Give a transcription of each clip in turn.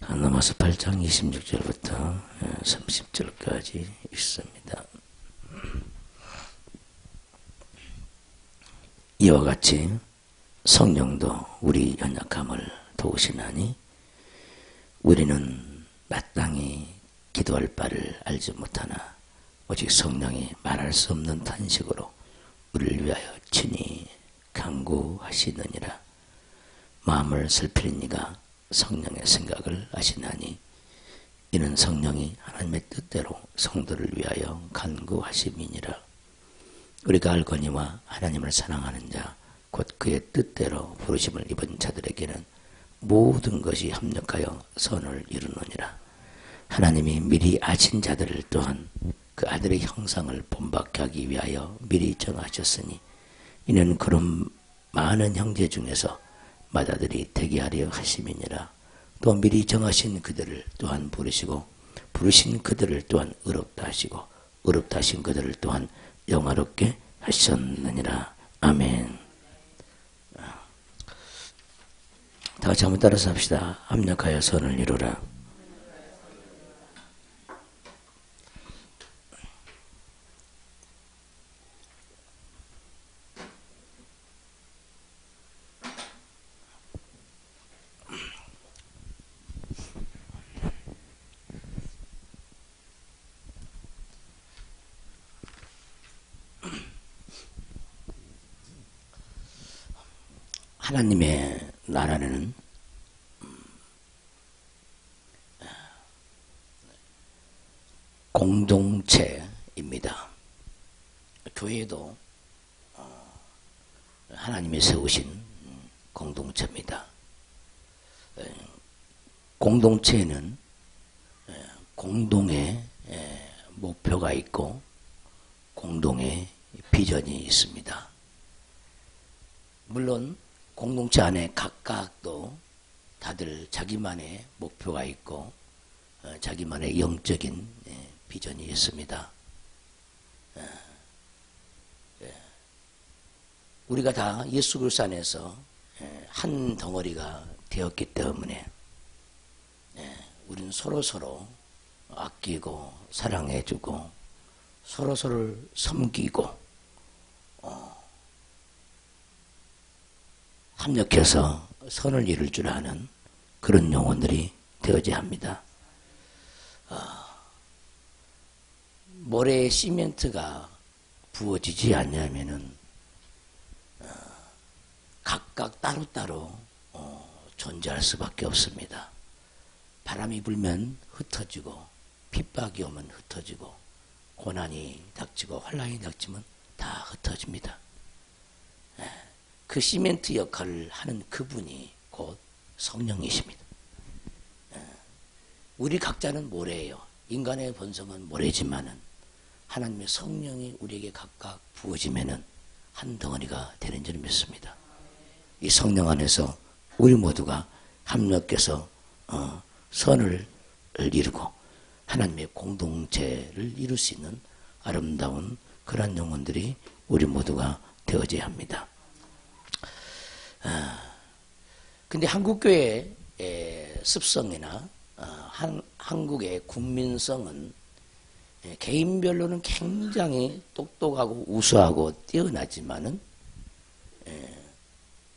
로마서 8장 26절부터 30절까지 있습니다. 이와 같이 성령도 우리 연약함을 도우시나니 우리는 마땅히 기도할 바를 알지 못하나 오직 성령이 말할 수 없는 탄식으로 우리를 위하여 친히 간구하시느니라. 마음을 살피는 이가 성령의 생각을 아시나니 이는 성령이 하나님의 뜻대로 성도를 위하여 간구하심이니라. 우리가 알거니와 하나님을 사랑하는 자 곧 그의 뜻대로 부르심을 입은 자들에게는 모든 것이 합력하여 선을 이루느니라. 하나님이 미리 아신 자들을 또한 그 아들의 형상을 본받게 하기 위하여 미리 정하셨으니 이는 그런 많은 형제 중에서 맏아들이 되게 하려 하심이니라. 또 미리 정하신 그들을 또한 부르시고 부르신 그들을 또한 의롭다 하시고 의롭다 하신 그들을 또한 영화롭게 하셨느니라. 아멘. 다 같이 한번 따라서 합시다. 합력하여 선을 이루라. 하나님의 나라는 공동체입니다. 교회도 하나님이 세우신 공동체입니다. 공동체에는 공동의 목표가 있고 공동의 비전이 있습니다. 물론 공동체 안에 각각도 다들 자기만의 목표가 있고 자기만의 영적인 비전이 있습니다. 우리가 다 예수 그리스도 안에서 한 덩어리가 되었기 때문에 우리는 서로서로 아끼고 사랑해주고 서로서로를 섬기고 합력해서 선을 이룰 줄 아는 그런 영혼들이 되어야 합니다. 모래에 시멘트가 부어지지 않냐면은 각각 따로따로 존재할 수밖에 없습니다. 바람이 불면 흩어지고 핍박이 오면 흩어지고 고난이 닥치고 환난이 닥치면 다 흩어집니다. 그 시멘트 역할을 하는 그분이 곧 성령이십니다. 우리 각자는 모래예요. 인간의 본성은 모래지만은 하나님의 성령이 우리에게 각각 부어지면은 한 덩어리가 되는 줄 믿습니다. 이 성령 안에서 우리 모두가 합력해서 선을 이루고 하나님의 공동체를 이룰 수 있는 아름다운 그런 영혼들이 우리 모두가 되어져야 합니다. 근데 한국교회의 습성이나 한국의 국민성은 개인별로는 굉장히 똑똑하고 우수하고 뛰어나지만은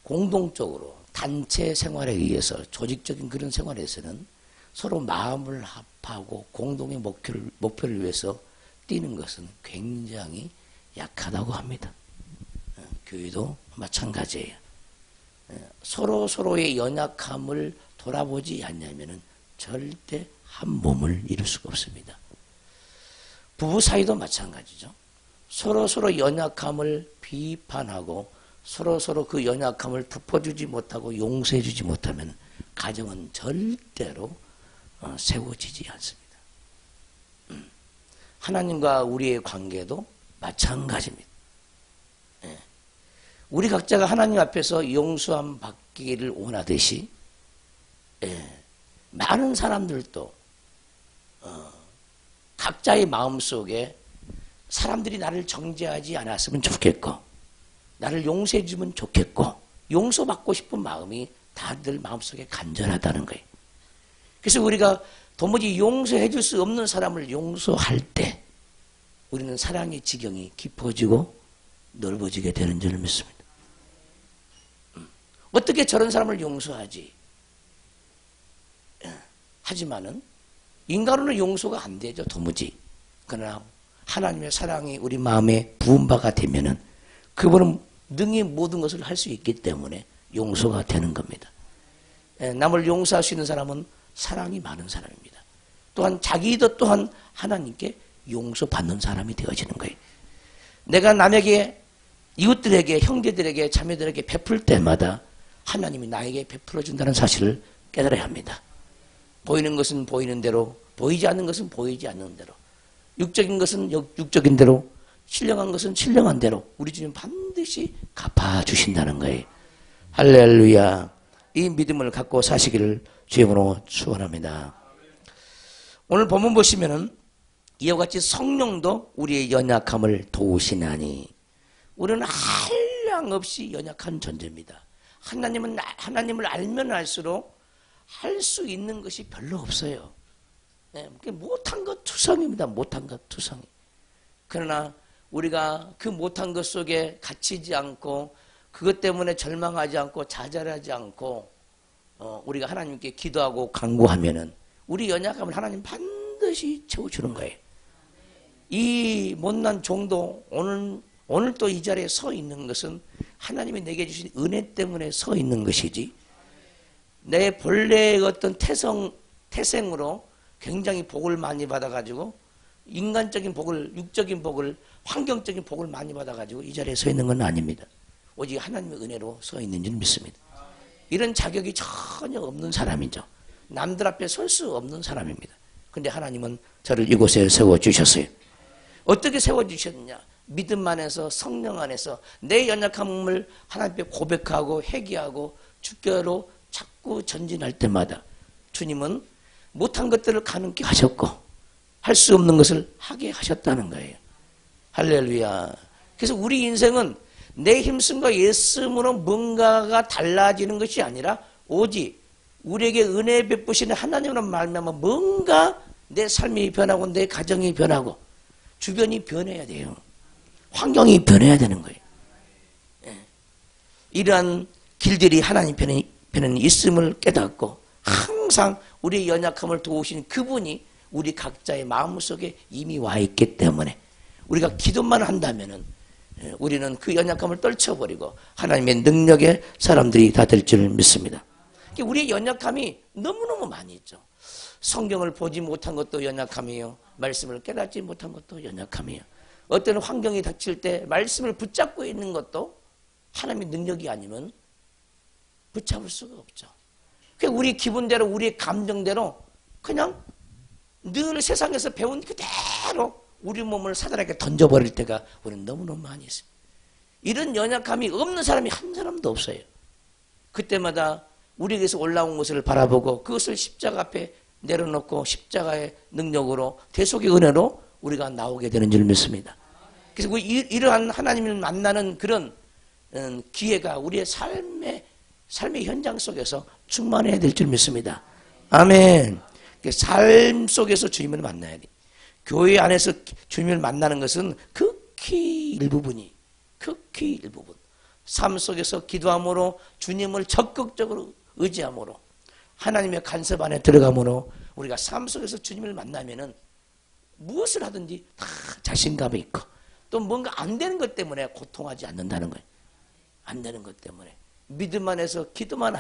공동적으로 단체 생활에 의해서 조직적인 그런 생활에서는 서로 마음을 합하고 공동의 목표를 위해서 뛰는 것은 굉장히 약하다고 합니다. 교회도 마찬가지예요. 서로의 연약함을 돌아보지 않냐면은 절대 한 몸을 이룰 수가 없습니다. 부부 사이도 마찬가지죠. 서로 연약함을 비판하고 서로 그 연약함을 덮어주지 못하고 용서해주지 못하면 가정은 절대로 세워지지 않습니다. 하나님과 우리의 관계도 마찬가지입니다. 우리 각자가 하나님 앞에서 용서함 받기를 원하듯이 많은 사람들도 각자의 마음속에 사람들이 나를 정죄하지 않았으면 좋겠고 나를 용서해 주면 좋겠고 용서받고 싶은 마음이 다들 마음속에 간절하다는 거예요. 그래서 우리가 도무지 용서해 줄 수 없는 사람을 용서할 때 우리는 사랑의 지경이 깊어지고 넓어지게 되는 줄 믿습니다. 어떻게 저런 사람을 용서하지? 하지만은 인간으로는 용서가 안 되죠, 도무지. 그러나 하나님의 사랑이 우리 마음에 부은 바가 되면은 그분은 능히 모든 것을 할 수 있기 때문에 용서가 되는 겁니다. 남을 용서할 수 있는 사람은 사랑이 많은 사람입니다. 또한 자기도 또한 하나님께 용서받는 사람이 되어지는 거예요. 내가 남에게, 이웃들에게, 형제들에게, 자매들에게 베풀 때마다 하나님이 나에게 베풀어 준다는 사실을 깨달아야 합니다. 보이는 것은 보이는 대로, 보이지 않는 것은 보이지 않는 대로, 육적인 것은 육적인 대로, 신령한 것은 신령한 대로 우리 주님 반드시 갚아주신다는 거예요. 할렐루야. 이 믿음을 갖고 사시기를 주님으로 축원합니다. 오늘 본문 보시면은 이와 같이 성령도 우리의 연약함을 도우시나니, 우리는 한량없이 연약한 존재입니다. 하나님을 알면 알수록 할 수 있는 것이 별로 없어요. 못한 것 투성입니다. 못한 것 투성이. 그러나 우리가 그 못한 것 속에 갇히지 않고 그것 때문에 절망하지 않고 좌절하지 않고 우리가 하나님께 기도하고 간구하면은 우리 연약함을 하나님 반드시 채워주는 거예요. 이 못난 종도 오늘 또 이 자리에 서 있는 것은 하나님이 내게 주신 은혜 때문에 서 있는 것이지, 내 본래의 어떤 태생으로 굉장히 복을 많이 받아가지고 인간적인 복을, 육적인 복을, 환경적인 복을 많이 받아가지고 이 자리에 서 있는 건 아닙니다. 오직 하나님의 은혜로 서 있는 줄 믿습니다. 이런 자격이 전혀 없는 사람이죠. 남들 앞에 설 수 없는 사람입니다. 그런데 하나님은 저를 이곳에 세워주셨어요. 어떻게 세워주셨느냐? 믿음 안에서, 성령 안에서 내 연약함을 하나님께 고백하고 회개하고 주께로 자꾸 전진할 때마다 주님은 못한 것들을 가능케 하셨고 할 수 없는 것을 하게 하셨다는 거예요. 할렐루야. 그래서 우리 인생은 내 힘씀과 예씀으로 뭔가가 달라지는 것이 아니라 오직 우리에게 은혜 베푸시는 하나님으로 말미암아 뭔가 내 삶이 변하고 내 가정이 변하고 주변이 변해야 돼요. 환경이 변해야 되는 거예요. 이러한 길들이 하나님 편에 있음을 깨닫고 항상 우리의 연약함을 도우시는 그분이 우리 각자의 마음속에 이미 와 있기 때문에 우리가 기도만 한다면은 우리는 그 연약함을 떨쳐버리고 하나님의 능력의 사람들이 다 될 줄 믿습니다. 우리의 연약함이 너무너무 많이 있죠. 성경을 보지 못한 것도 연약함이에요. 말씀을 깨닫지 못한 것도 연약함이에요. 어떤 환경이 닥칠 때 말씀을 붙잡고 있는 것도 하나님의 능력이 아니면 붙잡을 수가 없죠. 우리 기분대로, 우리의 감정대로 그냥 늘 세상에서 배운 그대로 우리 몸을 사단에게 던져버릴 때가 우리는 너무너무 많이 있습니다. 이런 연약함이 없는 사람이 한 사람도 없어요. 그때마다 우리에게서 올라온 것을 바라보고 그것을 십자가 앞에 내려놓고 십자가의 능력으로 대속의 은혜로 우리가 나오게 되는 줄 믿습니다. 그래서 이러한 하나님을 만나는 그런 기회가 우리의 삶의 현장 속에서 충만해야 될 줄 믿습니다. 아멘. 삶 속에서 주님을 만나야 돼. 교회 안에서 주님을 만나는 것은 극히 일부분. 삶 속에서 기도함으로 주님을 적극적으로 의지함으로 하나님의 간섭 안에 들어감으로 우리가 삶 속에서 주님을 만나면은 무엇을 하든지 다 자신감이 있고 또 뭔가 안 되는 것 때문에 고통하지 않는다는 거예요. 안 되는 것 때문에 믿음 안에서 기도만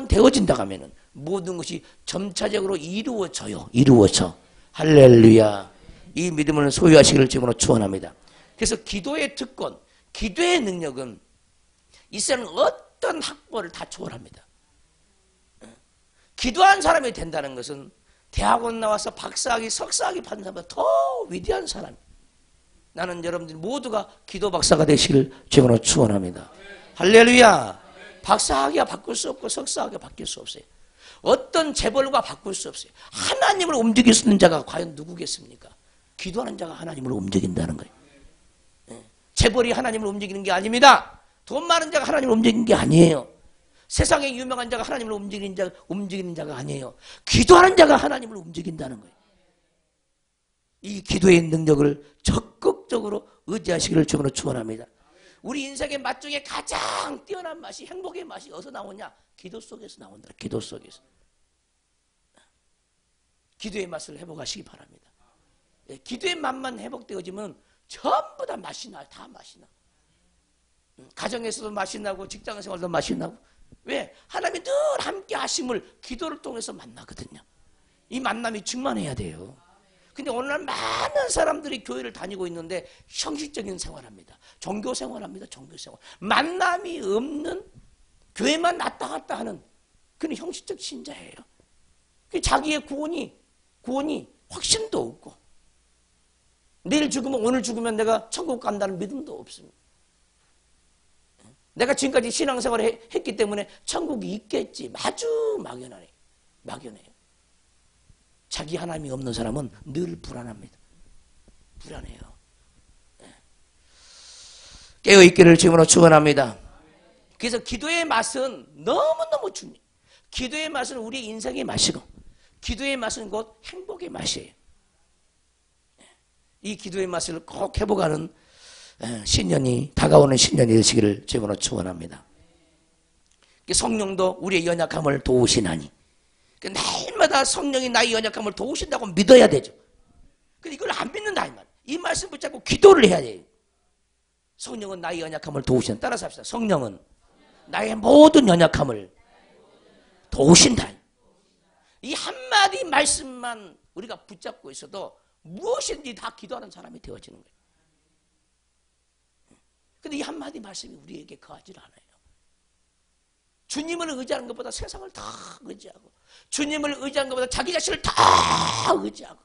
되어진다 하면은 모든 것이 점차적으로 이루어져. 할렐루야. 이 믿음을 소유하시기를 주님으로 축원합니다. 그래서 기도의 특권, 기도의 능력은 이 세상 어떤 학벌을 다 초월합니다. 기도한 사람이 된다는 것은 대학원 나와서 박사학위, 석사학위 받는 사람보다 더 위대한 사람. 나는 여러분들 모두가 기도 박사가 되시길 주님으로 축원합니다. 할렐루야. 박사학위가 바꿀 수 없고 석사학위가 바뀔 수 없어요. 어떤 재벌과 바꿀 수 없어요. 하나님을 움직일 수 있는 자가 과연 누구겠습니까? 기도하는 자가 하나님을 움직인다는 거예요. 재벌이 하나님을 움직이는 게 아닙니다. 돈 많은 자가 하나님을 움직이는 게 아니에요. 세상에 유명한 자가 하나님을 움직이는 자가 아니에요. 기도하는 자가 하나님을 움직인다는 거예요. 이 기도의 능력을 적극적으로 의지하시기를 주님으로 축원합니다. 우리 인생의 맛 중에 가장 뛰어난 맛이, 행복의 맛이 어디서 나오냐? 기도 속에서 나온다. 기도 속에서. 기도의 맛을 회복하시기 바랍니다. 기도의 맛만 회복되어지면 전부 다 맛이 나요. 다 맛이 나. 가정에서도 맛이 나고 직장 생활도 맛이 나고. 왜? 하나님이 늘 함께 하심을 기도를 통해서 만나거든요. 이 만남이 충만해야 돼요. 근데 오늘날 많은 사람들이 교회를 다니고 있는데 형식적인 생활합니다. 종교 생활합니다. 종교 생활. 만남이 없는, 교회만 왔다 갔다 하는 그런 형식적 신자예요. 자기의 구원이 확신도 없고, 내일 죽으면, 오늘 죽으면 내가 천국 간다는 믿음도 없습니다. 내가 지금까지 신앙생활을 했기 때문에 천국이 있겠지. 아주 막연해요. 자기 하나님이 없는 사람은 늘 불안합니다. 불안해요. 깨어있기를 주님으로 축원합니다. 그래서 기도의 맛은 너무너무 중요해요. 기도의 맛은 우리 인생의 맛이고, 기도의 맛은 곧 행복의 맛이에요. 이 기도의 맛을 꼭 회복하는 신년이, 다가오는 신년이 되시기를 주님으로 축원합니다. 성령도 우리의 연약함을 도우시나니, 날마다 성령이 나의 연약함을 도우신다고 믿어야 되죠. 근데 이걸 안 믿는다 이 말. 이 말씀 붙잡고 기도를 해야 돼요. 성령은 나의 연약함을 도우신다. 따라서 합시다. 성령은 나의 모든 연약함을 도우신다. 이 한마디 말씀만 우리가 붙잡고 있어도 무엇인지 다 기도하는 사람이 되어지는 거예요. 근데 이 한마디 말씀이 우리에게 거하지 않아요. 주님을 의지하는 것보다 세상을 다 의지하고, 주님을 의지하는 것보다 자기 자신을 다 의지하고,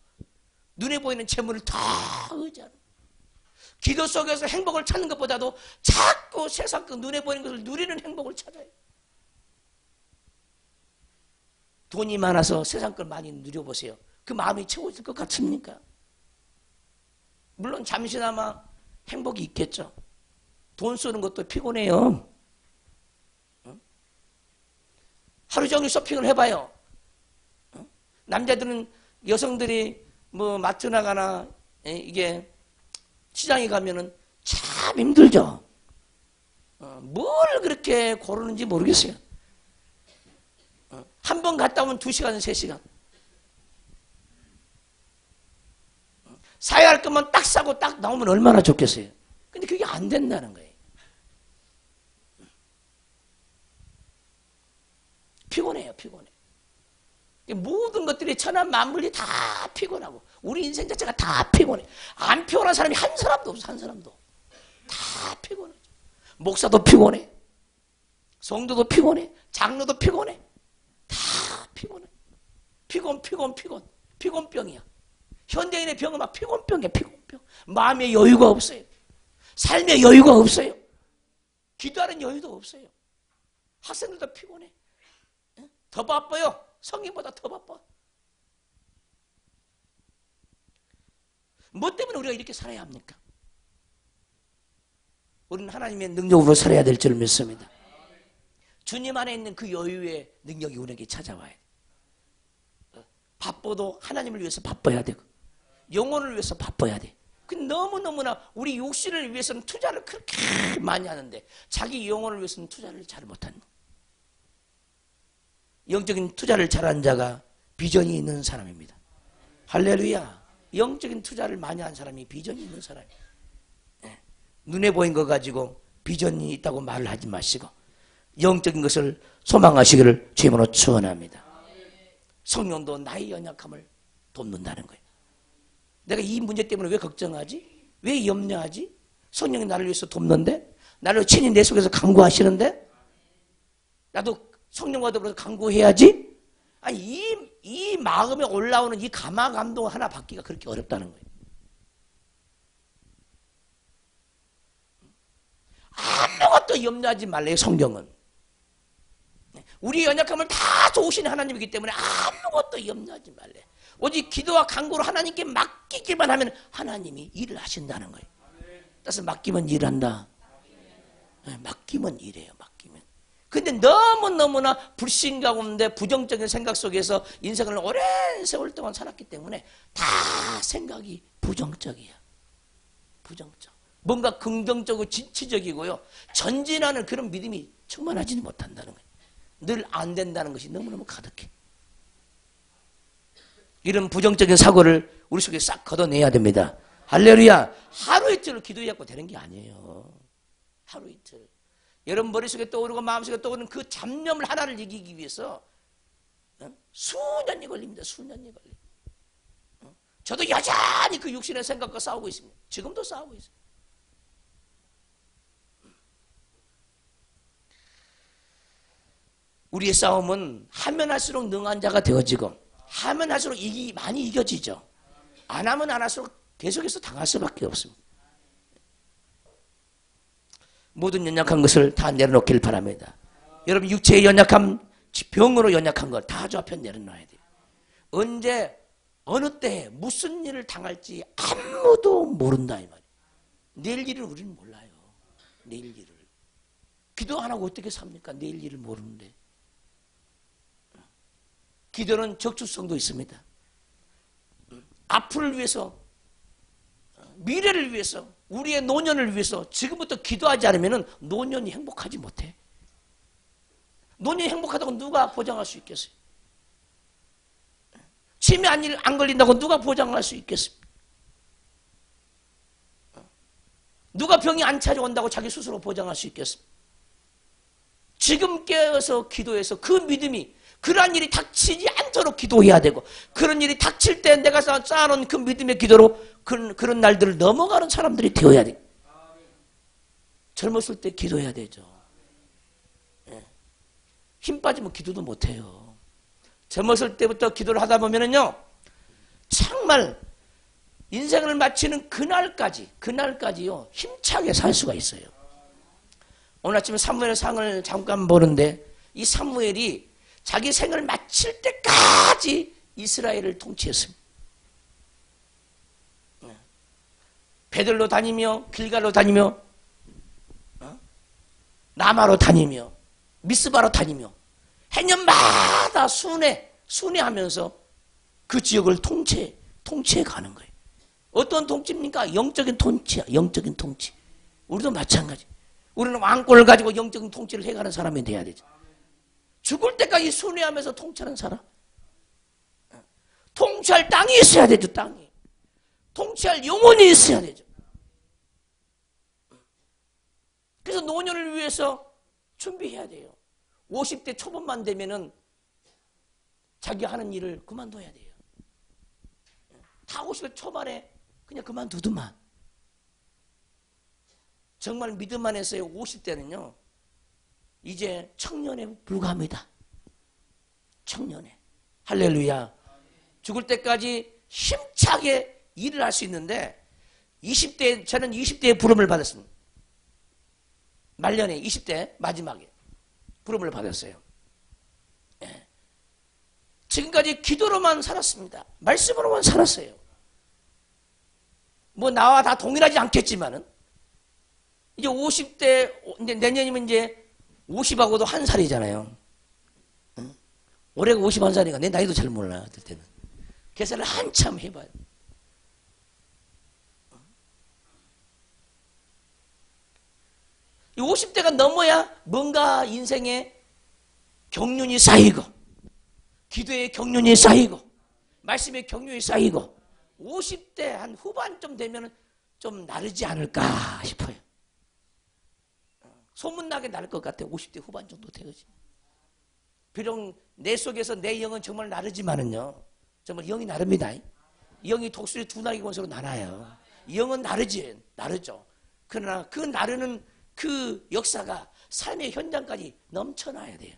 눈에 보이는 재물을 다 의지하는, 기도 속에서 행복을 찾는 것보다도 자꾸 세상 그 눈에 보이는 것을 누리는 행복을 찾아요. 돈이 많아서 세상 걸 많이 누려보세요. 그 마음이 채워질 것 같습니까? 물론 잠시나마 행복이 있겠죠. 돈 쓰는 것도 피곤해요. 하루 종일 쇼핑을 해봐요. 남자들은, 여성들이 뭐 마트 나가나 이게 시장에 가면은 참 힘들죠. 뭘 그렇게 고르는지 모르겠어요. 한 번 갔다 오면 2시간, 3시간. 사야 할 것만 딱 사고 딱 나오면 얼마나 좋겠어요. 근데 그게 안 된다는 거예요. 피곤해요, 피곤해. 모든 것들이 천한 만물이 다 피곤하고, 우리 인생 자체가 다 피곤해. 안 피곤한 사람이 한 사람도 없어, 한 사람도. 다 피곤하죠. 목사도 피곤해. 성도도 피곤해. 장로도 피곤해. 다 피곤해. 피곤병이야. 현대인의 병은 막 피곤병이야, 피곤병. 마음의 여유가 없어요. 삶의 여유가 없어요. 기도하는 여유도 없어요. 학생들도 피곤해. 더 바빠요. 성인보다 더 바빠. 뭐 때문에 우리가 이렇게 살아야 합니까? 우리는 하나님의 능력으로 살아야 될 줄 믿습니다. 주님 안에 있는 그 여유의 능력이 우리에게 찾아와야 돼. 바빠도 하나님을 위해서 바빠야 되고, 영혼을 위해서 바빠야 돼. 너무너무나 우리 육신을 위해서는 투자를 그렇게 많이 하는데 자기 영혼을 위해서는 투자를 잘 못한다. 영적인 투자를 잘한 자가 비전이 있는 사람입니다. 할렐루야. 영적인 투자를 많이 한 사람이 비전이 있는 사람이에요. 눈에 보인 거 가지고 비전이 있다고 말을 하지 마시고 영적인 것을 소망하시기를 주님으로 축원합니다. 성령도 나의 연약함을 돕는다는 거예요. 내가 이 문제 때문에 왜 걱정하지? 왜 염려하지? 성령이 나를 위해서 돕는데? 나를 친히 내 속에서 강구하시는데? 나도 성령과 더불어서 강구해야지? 아니, 이 마음에 올라오는 이 감화 감동 하나 받기가 그렇게 어렵다는 거예요. 아무것도 염려하지 말래요, 성경은. 우리 연약함을 다 도우시는 하나님이기 때문에 아무것도 염려하지 말래. 오직 기도와 간구로 하나님께 맡기기만 하면 하나님이 일을 하신다는 거예요. 따라서 맡기면 일한다. 맡기면 일해요, 맡기면. 근데 너무너무나 불신 가운데 부정적인 생각 속에서 인생을 오랜 세월 동안 살았기 때문에 다 생각이 부정적이야. 부정적. 뭔가 긍정적이고 진취적이고요. 전진하는 그런 믿음이 충만하지는 못한다는 거예요. 늘 안 된다는 것이 너무너무 가득해. 이런 부정적인 사고를 우리 속에 싹 걷어내야 됩니다. 할렐루야. 하루 이틀 기도해갖고 되는 게 아니에요. 하루 이틀. 여러분 머릿속에 떠오르고 마음속에 떠오르는 그 잡념을 하나를 이기기 위해서 수년이 걸립니다. 수년이 걸려요. 저도 여전히 그 육신의 생각과 싸우고 있습니다. 지금도 싸우고 있어요. 우리의 싸움은 하면 할수록 능한 자가 되어지고 하면 할수록 많이 이겨지죠. 안 하면 안 할수록 계속해서 당할 수밖에 없습니다. 모든 연약한 것을 다 내려놓기를 바랍니다. 여러분 육체의 연약함, 병으로 연약한 걸 다 저 앞에 내려놔야 돼요. 언제 어느 때에 무슨 일을 당할지 아무도 모른다 이 말이에요. 내일 일을 우리는 몰라요. 내일 일을. 기도 안 하고 어떻게 삽니까? 내일 일을 모르는데. 기도는 적주성도 있습니다. 앞을 위해서, 미래를 위해서, 우리의 노년을 위해서 지금부터 기도하지 않으면 노년이 행복하지 못해. 노년이 행복하다고 누가 보장할 수 있겠어요? 치매 안 걸린다고 누가 보장할 수 있겠습니까? 누가 병이 안 찾아온다고 자기 스스로 보장할 수 있겠습니까? 지금 깨어서 기도해서 그 믿음이 그러한 일이 닥치지 않도록 기도해야 되고 그런 일이 닥칠 때 내가 쌓아놓은 그 믿음의 기도로 그런 날들을 넘어가는 사람들이 되어야 돼. 젊었을 때 기도해야 되죠. 힘 빠지면 기도도 못해요. 젊었을 때부터 기도를 하다 보면은요 정말 인생을 마치는 그날까지요 힘차게 살 수가 있어요. 오늘 아침에 사무엘의 상을 잠깐 보는데 이 사무엘이 자기 생을 마칠 때까지 이스라엘을 통치했습니다. 베들로 다니며 길갈로 다니며 라마로 다니며 미스바로 다니며 해년마다 순회하면서 그 지역을 통치해 가는 거예요. 어떤 통치입니까? 영적인 통치야. 영적인 통치. 우리도 마찬가지. 우리는 왕권을 가지고 영적인 통치를 해가는 사람이 돼야 되죠. 죽을 때까지 순회하면서 통치하는 사람. 통치할 땅이 있어야 되죠. 땅이. 통치할 영혼이 있어야 되죠. 그래서 노년을 위해서 준비해야 돼요. 50대 초반만 되면은 자기 하는 일을 그만둬야 돼요. 다 50대 초반에 그냥 그만두더만. 정말 믿음 안에서의 50대는요. 이제 청년에 불과합니다. 청년에. 할렐루야. 죽을 때까지 힘차게 일을 할 수 있는데 저는 20대에 부름을 받았습니다. 말년에 20대 마지막에 부름을 받았어요. 네. 지금까지 기도로만 살았습니다. 말씀으로만 살았어요. 뭐 나와 다 동일하지 않겠지만은 이제 50대 이제 내년이면 이제 50하고도 한 살이잖아요. 응? 올해가 51살이니까 내 나이도 잘 몰라. 어떨 때는 계산을 한참 해봐요. 이 50대가 넘어야 뭔가 인생에 경륜이 쌓이고 기도의 경륜이 쌓이고 말씀의 경륜이 쌓이고 50대 한 후반쯤 되면 좀 나르지 않을까 싶어요. 소문나게 나를 것 같아요. 50대 후반 정도 되어지. 비록 내 속에서 내 영은 정말 나르지만은요. 정말 영이 나릅니다. 영이 독수리 두 날개 권수로 나눠요. 영은 나르죠. 그러나 그 나르는 그 역사가 삶의 현장까지 넘쳐나야 돼요.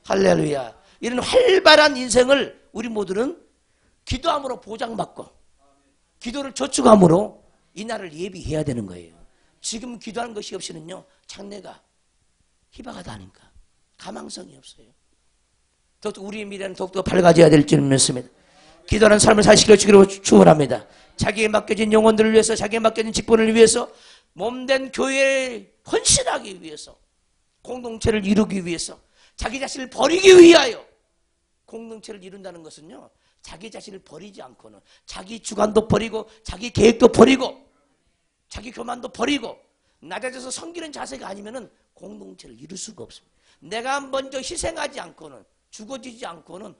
할렐루야. 이런 활발한 인생을 우리 모두는 기도함으로 보장받고 기도를 저축함으로 이 날을 예비해야 되는 거예요. 지금 기도하는 것이 없이는요. 장래가 희박하다 하니까 가망성이 없어요. 더욱더 우리의 미래는 더욱더 밝아져야 될 줄 믿습니다. 기도하는 삶을 사시기를 주기로 축원합니다. 자기에 맡겨진 영혼들을 위해서 자기에 맡겨진 직분을 위해서 몸된 교회에 헌신하기 위해서 공동체를 이루기 위해서, 자기 자신을 버리기 위하여. 공동체를 이룬다는 것은요, 자기 자신을 버리지 않고는 자기 주관도 버리고 자기 계획도 버리고 자기 교만도 버리고 낮아져서 섬기는 자세가 아니면은 공동체를 이룰 수가 없습니다. 내가 먼저 희생하지 않고는, 죽어지지 않고는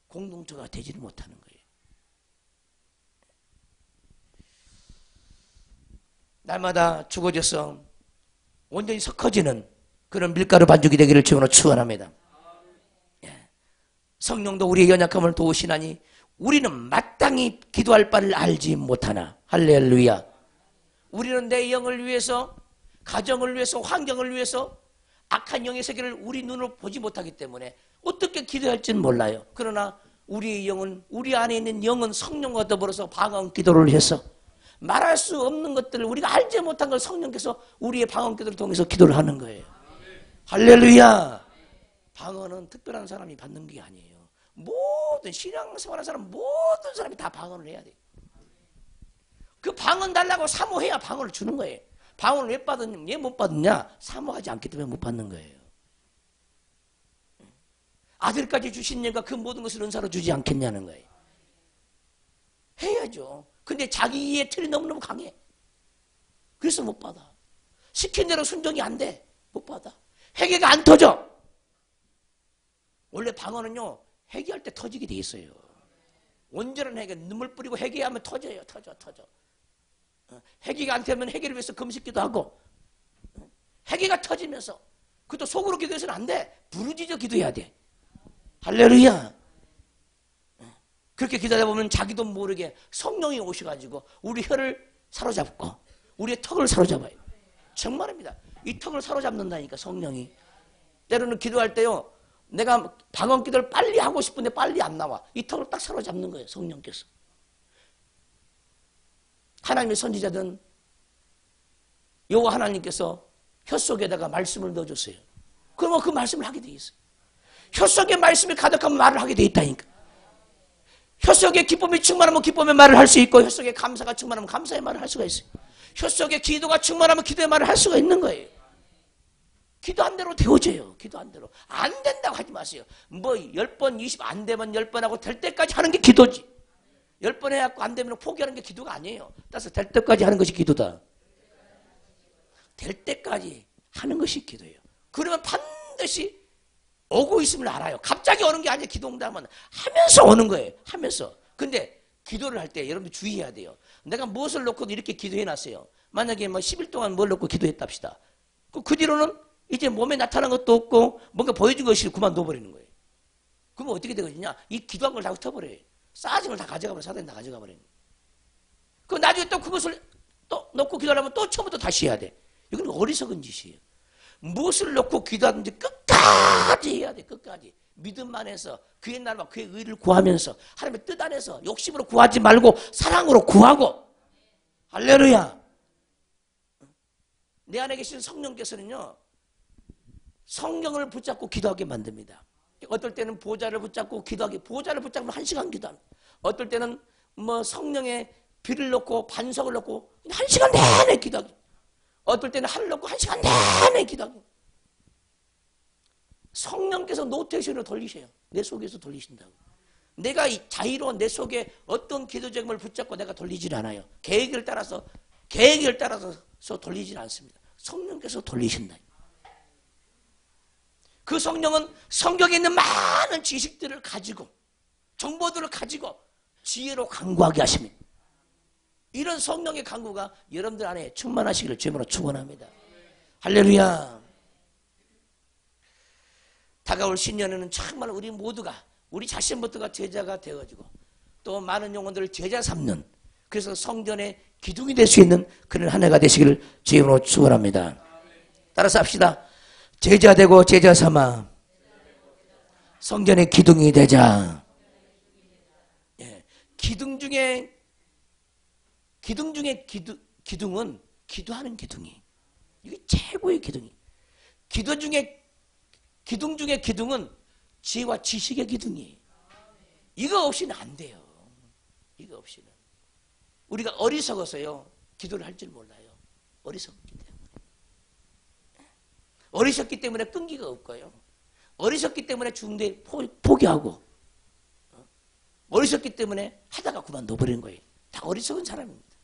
공동체가 되지를 못하는 거예요. 날마다 죽어져서 온전히 섞어지는 그런 밀가루 반죽이 되기를 주님으로 축원합니다. 성령도 우리의 연약함을 도우시나니 우리는 마땅히 기도할 바를 알지 못하나. 할렐루야. 우리는 내 영을 위해서, 가정을 위해서, 환경을 위해서 악한 영의 세계를 우리 눈으로 보지 못하기 때문에 어떻게 기도할지는 몰라요. 그러나 우리의 영은, 우리 안에 있는 영은 성령과 더불어서 방언 기도를 해서 말할 수 없는 것들을, 우리가 알지 못한 걸 성령께서 우리의 방언 기도를 통해서 기도를 하는 거예요. 할렐루야. 방언은 특별한 사람이 받는 게 아니에요. 모든 신앙생활하는 사람, 모든 사람이 다 방언을 해야 돼요. 그 방언 달라고 사모해야 방언을 주는 거예요. 방언을 왜 받았냐, 왜 못 받았냐? 사모하지 않기 때문에 못 받는 거예요. 아들까지 주신 얘가 그 모든 것을 은사로 주지 않겠냐는 거예요. 해야죠. 근데 자기 이해 틀이 너무너무 강해. 그래서 못 받아. 시킨 대로 순종이 안 돼. 못 받아. 회개가 안 터져. 원래 방언은요, 회개할 때 터지게 돼 있어요. 온전한 회개, 눈물 뿌리고 회개하면 터져요. 터져. 회개가 안 되면 회개를 위해서 금식기도 하고, 회개가 터지면서, 그것도 속으로 기도해서는 안 돼. 부르짖어 기도해야 돼. 할렐루야. 그렇게 기도하다 보면 자기도 모르게 성령이 오셔가지고 우리 혀를 사로잡고 우리의 턱을 사로잡아요. 정말입니다. 이 턱을 사로잡는다니까, 성령이. 때로는 기도할 때요, 내가 방언 기도를 빨리 하고 싶은데 빨리 안 나와. 이 턱을 딱 사로잡는 거예요, 성령께서. 하나님의 선지자든 여호와 하나님께서 혀 속에다가 말씀을 넣어줬어요. 그러면 그 말씀을 하게 돼 있어요. 혀 속에 말씀이 가득하면 말을 하게 돼 있다니까. 혀 속에 기쁨이 충만하면 기쁨의 말을 할 수 있고, 혀 속에 감사가 충만하면 감사의 말을 할 수가 있어요. 혀 속에 기도가 충만하면 기도의 말을 할 수가 있는 거예요. 기도한 대로 되어져요. 기도한 대로. 안 된다고 하지 마세요. 뭐 10번, 20 안 되면 10번 하고 될 때까지 하는 게 기도지. 10번 해갖고 안 되면 포기하는 게 기도가 아니에요. 따라서 될 때까지 하는 것이 기도다. 될 때까지 하는 것이 기도예요. 그러면 반드시 오고 있음을 알아요. 갑자기 오는 게 아니에요. 기도 응답은 하면서 오는 거예요. 하면서. 근데 기도를 할 때 여러분들 주의해야 돼요. 내가 무엇을 놓고도 이렇게 기도해놨어요. 만약에 뭐 10일 동안 뭘 놓고 기도했답시다. 그 뒤로는 이제 몸에 나타난 것도 없고 뭔가 보여준 것이 그만둬버리는 거예요. 그러면 어떻게 되거든요? 이 기도한 걸 다 흩어버려요. 쌓아진 걸 다 가져가버려요. 사단이 다 가져가버려요. 그 나중에 또 그것을 또 놓고 기도하려면 또 처음부터 다시 해야 돼. 이건 어리석은 짓이에요. 무엇을 놓고 기도하든지 끝까지 해야 돼. 끝까지. 믿음 안에서 그의 나라와 그의 의를 구하면서 하나님의 뜻 안에서 욕심으로 구하지 말고 사랑으로 구하고. 할렐루야. 내 안에 계신 성령께서는요, 성경을 붙잡고 기도하게 만듭니다. 어떨 때는 보좌를 붙잡고 기도하게, 보좌를 붙잡으면 1시간 기도합니다. 어떨 때는 뭐 성령의 비를 놓고 반석을 놓고 1시간 내내 기도하기. 어떨 때는 하늘 놓고 1시간 내내 기도하기. 성령께서 노테이션으로 돌리셔요. 내 속에서 돌리신다고. 내가 자유로운 내 속에 어떤 기도적임을 붙잡고 내가 돌리질 않아요. 계획을 따라서 돌리질 않습니다. 성령께서 돌리신다. 그 성령은 성경에 있는 많은 지식들을 가지고, 정보들을 가지고 지혜로 강구하게 하십니다. 이런 성령의 강구가 여러분들 안에 충만하시기를 주님으로 축원합니다. 할렐루야. 다가올 신년에는 정말 우리 모두가, 우리 자신부터가 제자가 되어지고 또 많은 영혼들을 제자 삼는, 그래서 성전의 기둥이 될 수 있는 그런 한 해가 되시기를 주님으로 축원합니다. 따라서 합시다. 제자 되고 제자 삼아 성전의 기둥이 되자. 기둥 중에 기둥은 기도하는 기둥이. 이게 최고의 기둥이. 기둥 중에 기둥은 지혜와 지식의 기둥이. 이거 없이는 안 돼요. 이거 없이는. 우리가 어리석어서요, 기도를 할 줄 몰라요. 어리석기 때문에. 어리셨기 때문에 끈기가 없고요. 어리셨기 때문에 중대 포기하고, 어리셨기 때문에 하다가 그만둬버리는 거예요. 다 어리석은 사람입니다.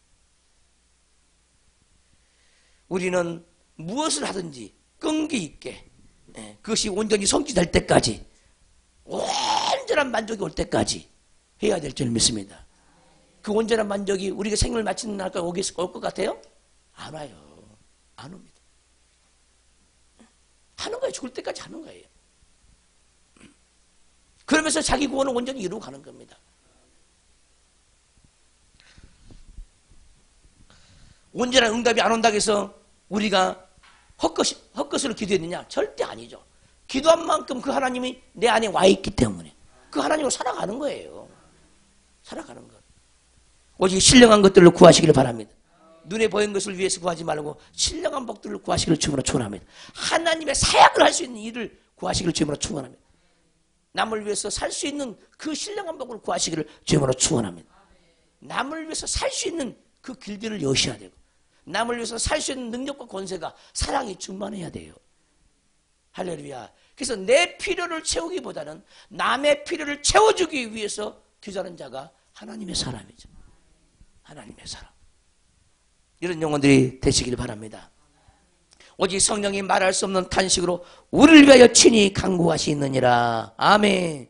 우리는 무엇을 하든지 끈기 있게, 그것이 온전히 성취될 때까지, 온전한 만족이 올 때까지 해야 될 줄 믿습니다. 그 온전한 만족이 우리가 생을 마치는 날까지 올 것 같아요? 안 와요. 안 옵니다. 하는 거예요. 죽을 때까지 하는 거예요. 그러면서 자기 구원을 온전히 이루고 가는 겁니다. 온전한 응답이 안 온다고 해서 우리가 헛것으로 기도했느냐? 절대 아니죠. 기도한 만큼 그 하나님이 내 안에 와 있기 때문에 그 하나님으로 살아가는 거예요. 살아가는 것. 오직 신령한 것들로 구하시기를 바랍니다. 눈에 보이는 것을 위해서 구하지 말고 신령한 복들을 구하시기를 주님으로 축원합니다. 하나님의 사역을 할 수 있는 일을 구하시기를 주님으로 축원합니다. 남을 위해서 살 수 있는 그 신령한 복을 구하시기를 주님으로 축원합니다. 남을 위해서 살 수 있는 그 길들을 여셔야 되고, 남을 위해서 살 수 있는 능력과 권세가 사랑이 충만해야 돼요. 할렐루야. 그래서 내 필요를 채우기보다는 남의 필요를 채워주기 위해서 기도하는 자가 하나님의 사람이죠. 하나님의 사람. 이런 영혼들이 되시길 바랍니다. 오직 성령이 말할 수 없는 탄식으로 우리를 위하여 친히 간구하시느니라. 아멘.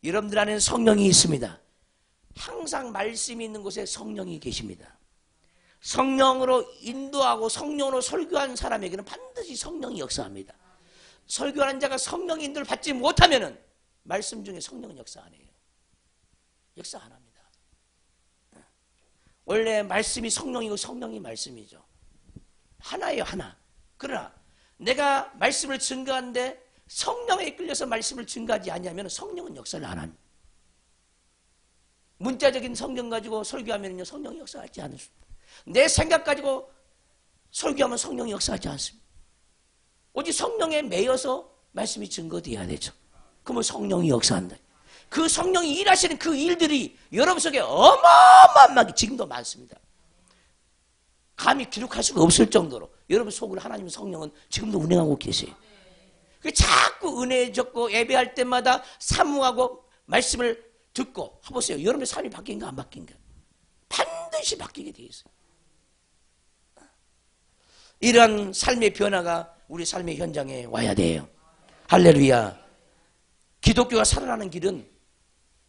여러분들 안에는 성령이 있습니다. 항상 말씀이 있는 곳에 성령이 계십니다. 성령으로 인도하고 성령으로 설교한 사람에게는 반드시 성령이 역사합니다. 설교하는 자가 성령 인도를 받지 못하면 말씀 중에 성령은 역사 안 해요. 역사 안 합니다. 원래 말씀이 성령이고 성령이 말씀이죠. 하나예요, 하나. 그러나 내가 말씀을 증거하는데 성령에 이끌려서 말씀을 증거하지 않냐면 성령은 역사를 안 합니다. 문자적인 성경 가지고 설교하면 성령이 역사하지 않습니다. 내 생각 가지고 설교하면 성령이 역사하지 않습니다. 오직 성령에 매여서 말씀이 증거되어야 되죠. 그러면 성령이 역사한다. 그 성령이 일하시는 그 일들이 여러분 속에 어마어마하게 지금도 많습니다. 감히 기록할 수가 없을 정도로 여러분 속으로 하나님 성령은 지금도 운행하고 계세요. 자꾸 은혜 적고 예배할 때마다 사모하고 말씀을 듣고 해보세요. 여러분의 삶이 바뀐가 안 바뀐가? 반드시 바뀌게 되어 있어요. 이러한 삶의 변화가 우리 삶의 현장에 와야 돼요. 할렐루야. 기독교가 살아나는 길은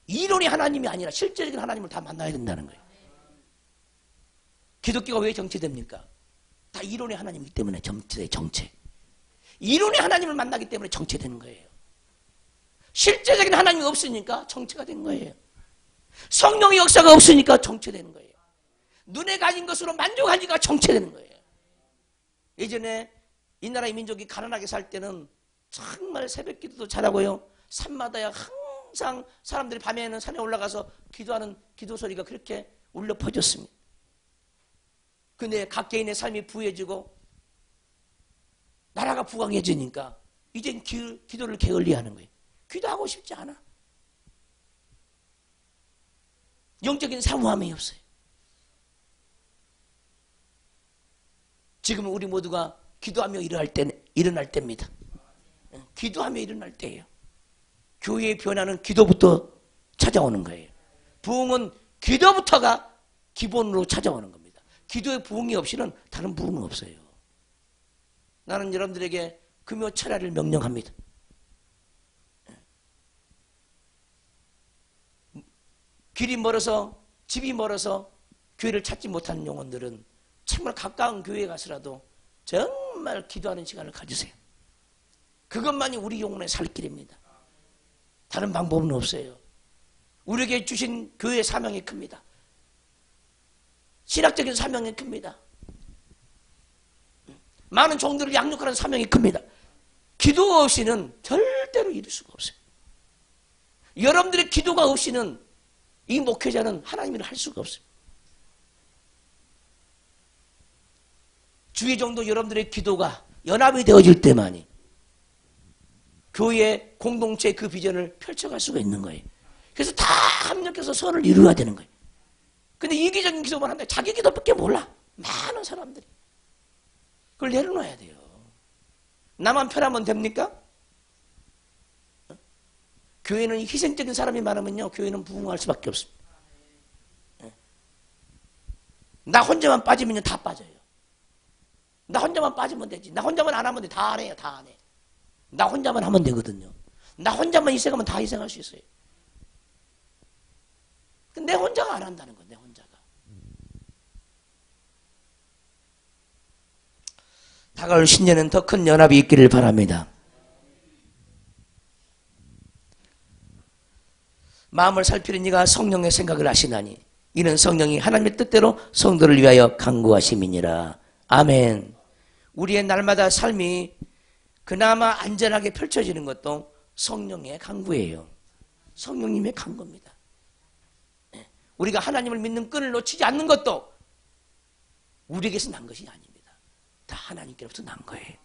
이론이 하나님이 아니라 실제적인 하나님을 다 만나야 된다는 거예요. 기독교가 왜 정체됩니까? 다 이론의 하나님이기 때문에 정체. 이론의 하나님을 만나기 때문에 정체되는 거예요. 실제적인 하나님이 없으니까 정체가 된 거예요. 성령의 역사가 없으니까 정체되는 거예요. 눈에 가진 것으로 만족하니까 정체되는 거예요. 예전에 이 나라의 민족이 가난하게 살 때는 정말 새벽 기도도 잘하고요. 산마다야 항상 사람들이 밤에는 산에 올라가서 기도하는 기도 소리가 그렇게 울려 퍼졌습니다. 근데 각 개인의 삶이 부해지고 나라가 부강해지니까 이젠 기도를 게을리하는 거예요. 기도하고 싶지 않아. 영적인 사모함이 없어요. 지금은 우리 모두가 기도하며 일어날 때입니다. 기도하며 일어날 때예요. 교회의 변화는 기도부터 찾아오는 거예요. 부흥은 기도부터가 기본으로 찾아오는 겁니다. 기도의 부흥이 없이는 다른 부흥은 없어요. 나는 여러분들에게 금요 철야를 명령합니다. 길이 멀어서 집이 멀어서 교회를 찾지 못하는 영혼들은 정말 가까운 교회에 가서라도 정말 기도하는 시간을 가지세요. 그것만이 우리 영혼의 살 길입니다. 다른 방법은 없어요. 우리에게 주신 교회의 사명이 큽니다. 신학적인 사명이 큽니다. 많은 종들을 양육하는 사명이 큽니다. 기도 없이는 절대로 이룰 수가 없어요. 여러분들의 기도가 없이는 이 목회자는 하나님을 할 수가 없어요. 주의 정도 여러분들의 기도가 연합이 되어질 때만이 교회 공동체의 그 비전을 펼쳐갈 수가 있는 거예요. 그래서 다 합력해서 선을 이루어야 되는 거예요. 근데 이기적인 기도만 한다. 자기 기도밖에 몰라. 많은 사람들이. 그걸 내려놔야 돼요. 나만 편하면 됩니까? 교회는 희생적인 사람이 많으면요, 교회는 부흥할 수밖에 없습니다. 나 혼자만 빠지면 다 빠져요. 나 혼자만 빠지면 되지. 나 혼자만 안 하면 돼. 다 안 해요. 다 안 해. 나 혼자만 하면 되거든요. 나 혼자만 희생하면 다 희생할 수 있어요. 내 혼자가 안 한다는 거예요. 내 혼자가. 다가올 신년은 더 큰 연합이 있기를 바랍니다. 마음을 살피는 이가 성령의 생각을 하시나니 이는 성령이 하나님의 뜻대로 성도를 위하여 간구하심이니라. 아멘. 우리의 날마다 삶이 그나마 안전하게 펼쳐지는 것도 성령의 간구예요. 성령님의 간구입니다. 우리가 하나님을 믿는 끈을 놓치지 않는 것도 우리에게서 난 것이 아닙니다. 다 하나님께로부터 난 거예요.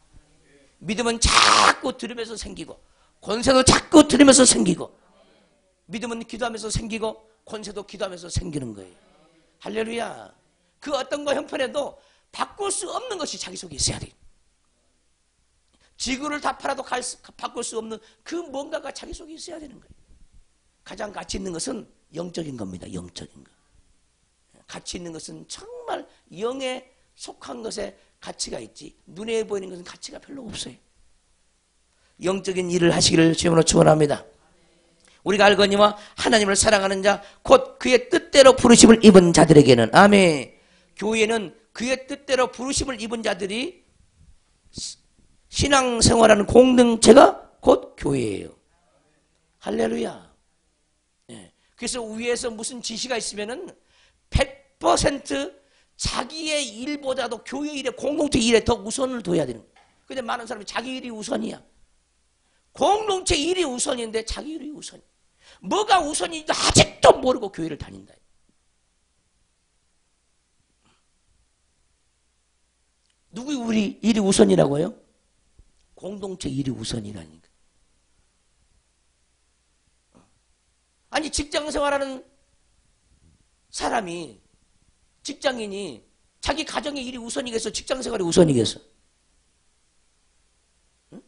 믿음은 자꾸 들으면서 생기고 권세도 자꾸 들으면서 생기고 믿음은 기도하면서 생기고 권세도 기도하면서 생기는 거예요. 할렐루야. 그 어떤 거 형편에도 바꿀 수 없는 것이 자기 속에 있어야 돼요. 지구를 다 팔아도 바꿀 수 없는 그 뭔가가 자기 속에 있어야 되는 거예요. 가장 가치 있는 것은 영적인 겁니다. 영적인 것. 가치 있는 것은 정말 영에 속한 것에 가치가 있지 눈에 보이는 것은 가치가 별로 없어요. 영적인 일을 하시기를 주님으로 축원합니다. 우리가 알거니와 하나님을 사랑하는 자 곧 그의 뜻대로 부르심을 입은 자들에게는 아멘. 교회는 그의 뜻대로 부르심을 입은 자들이 신앙생활하는 공동체가 곧 교회예요. 할렐루야. 그래서 위에서 무슨 지시가 있으면은 100% 자기의 일보다도 교회 일에 공동체 일에 더 우선을 둬야 되는 거예요. 근데 많은 사람이 자기 일이 우선이야. 공동체 일이 우선인데 자기 일이 우선. 뭐가 우선인지 아직도 모르고 교회를 다닌다. 누구 우리 일이 우선이라고요? 공동체 일이 우선이라니까. 아니 직장 생활하는 사람이 직장인이 자기 가정의 일이 우선이겠어? 직장 생활이 우선이겠어? 응?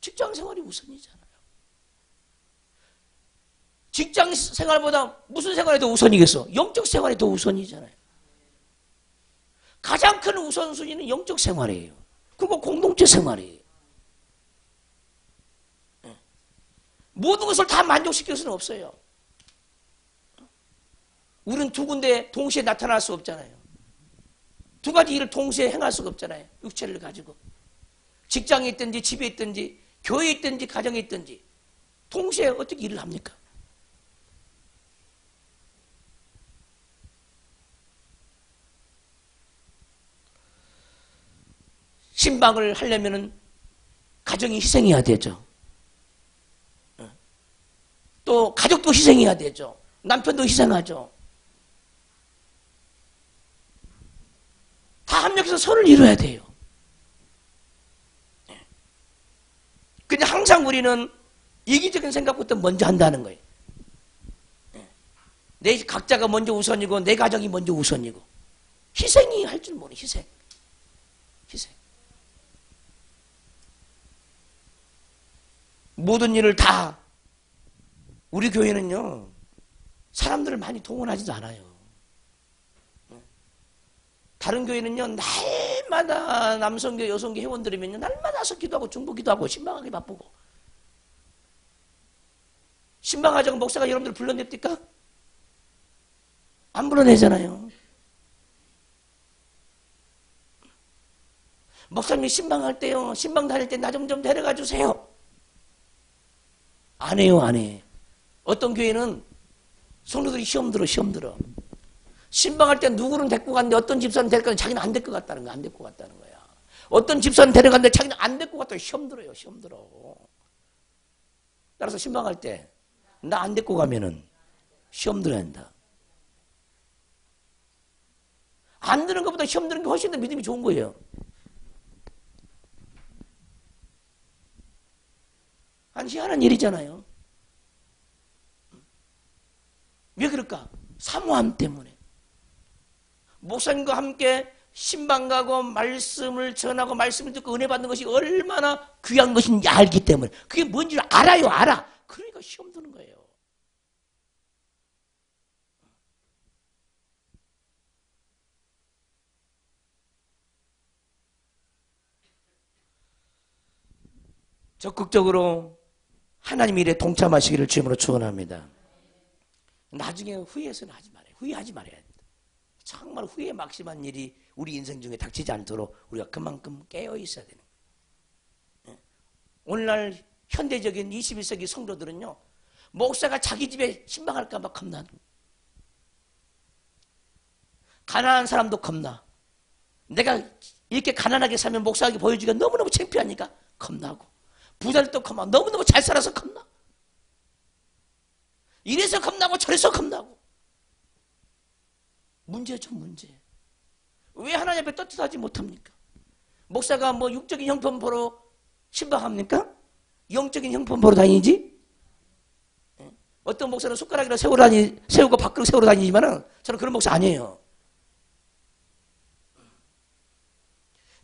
직장 생활이 우선이잖아요. 직장 생활보다 무슨 생활이 더 우선이겠어? 영적 생활이 더 우선이잖아요. 가장 큰 우선순위는 영적 생활이에요. 그리고 공동체 생활이에요. 모든 것을 다 만족시킬 수는 없어요. 우리는 두 군데 동시에 나타날 수 없잖아요. 두 가지 일을 동시에 행할 수가 없잖아요. 육체를 가지고. 직장에 있든지 집에 있든지 교회에 있든지 가정에 있든지 동시에 어떻게 일을 합니까? 신방을 하려면은 가정이 희생해야 되죠. 또 가족도 희생해야 되죠. 남편도 희생하죠. 다 합력해서 선을 이루어야 돼요. 근데 항상 우리는 이기적인 생각부터 먼저 한다는 거예요. 내 각자가 먼저 우선이고 내 가정이 먼저 우선이고 희생이 할 줄 모르는 희생. 모든 일을 다 우리 교회는요 사람들을 많이 동원하지도 않아요. 다른 교회는요 날마다 남성교 여성교 회원들이면요 날마다 와서 기도하고 중보기도 하고 신방하기 바쁘고 신방하자고 목사가 여러분들 불러냅니까? 안 불러내잖아요. 목사님 신방할 때요 신방 다닐 때 나 좀 데려가 주세요. 안 해요, 안 해. 어떤 교회는 성도들이 시험 들어. 신방할 때 누구는 데리고 갔는데 어떤 집사는 데려갔는데 자기는 안 데리고 갔다는 거야. 안 데리고 갔다는 거야. 어떤 집사는 데려갔는데 자기는 안 데리고 갔다고 시험 들어요. 따라서 신방할 때 나 안 데리고 가면은 시험 들어야 한다. 안 드는 것보다 시험 드는 게 훨씬 더 믿음이 좋은 거예요. 한 희한한 일이잖아요. 왜 그럴까? 사모함 때문에. 목사님과 함께 신방 가고 말씀을 전하고 말씀을 듣고 은혜 받는 것이 얼마나 귀한 것인지 알기 때문에 그게 뭔지 알아요. 알아. 그러니까 시험 드는 거예요. 적극적으로 하나님 일에 동참하시기를 주님으로 축원합니다. 나중에 후회해서는 하지 말아요. 후회하지 말아야 됩니다. 정말 후회 막심한 일이 우리 인생 중에 닥치지 않도록 우리가 그만큼 깨어 있어야 되는 거예요. 오늘날 현대적인 21세기 성도들은요, 목사가 자기 집에 신방할까 봐 겁나는 거예요. 가난한 사람도 겁나. 내가 이렇게 가난하게 살면 목사에게 보여주기가 너무너무 창피하니까 겁나고, 부자들도 겁나. 너무너무 잘 살아서 겁나. 이래서 겁나고 저래서 겁나고. 문제죠, 문제. 왜 하나님 앞에 떳떳하지 못합니까? 목사가 뭐 육적인 형편 보러 신방합니까? 영적인 형편 보러 다니지? 어떤 목사는 숟가락이라 세우고 밖으로 세우러 다니지만은 저는 그런 목사 아니에요.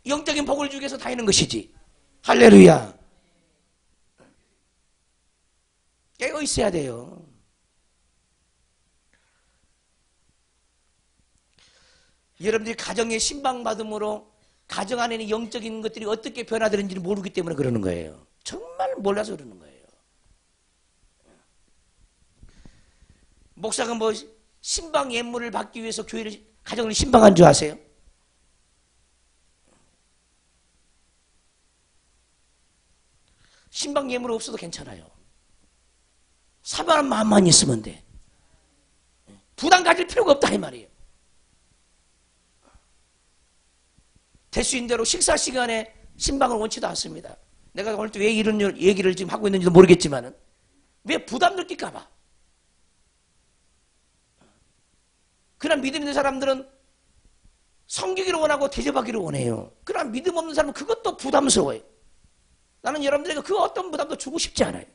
영적인 복을 주기 위해서 다니는 것이지. 할렐루야. 깨어 있어야 돼요. 여러분들이 가정의 신방받음으로 가정 안에는 영적인 것들이 어떻게 변화되는지를 모르기 때문에 그러는 거예요. 정말 몰라서 그러는 거예요. 목사가 뭐 신방 예물을 받기 위해서 교회를, 가정을 신방한 줄 아세요? 신방 예물 없어도 괜찮아요. 사모하는 마음만 있으면 돼. 부담 가질 필요가 없다 이 말이에요. 될 수 있는 대로 식사 시간에 신방을 원치도 않습니다. 내가 오늘 또 왜 이런 얘기를 지금 하고 있는지도 모르겠지만은 왜 부담 느낄까 봐. 그러나 믿음 있는 사람들은 섬기기를 원하고 대접하기를 원해요. 그러나 믿음 없는 사람은 그것도 부담스러워요. 나는 여러분들에게 그 어떤 부담도 주고 싶지 않아요.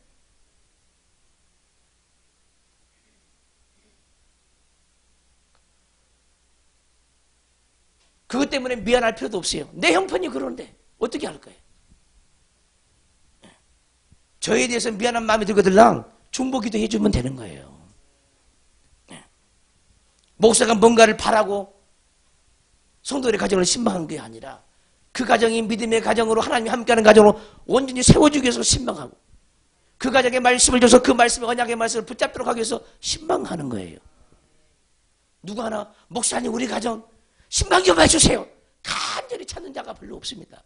그것 때문에 미안할 필요도 없어요. 내 형편이 그러는데 어떻게 할 거예요? 저에 대해서 미안한 마음이 들거들랑 중보기도 해주면 되는 거예요. 목사가 뭔가를 바라고 성도들의 가정을 신방한 게 아니라 그 가정이 믿음의 가정으로 하나님이 함께하는 가정으로 온전히 세워주기 위해서 신방하고 그 가정에 말씀을 줘서 그 말씀의 언약의 말씀을 붙잡도록 하기 위해서 신방하는 거예요. 누구 하나 목사님 우리 가정 신방 좀 해주세요. 간절히 찾는 자가 별로 없습니다.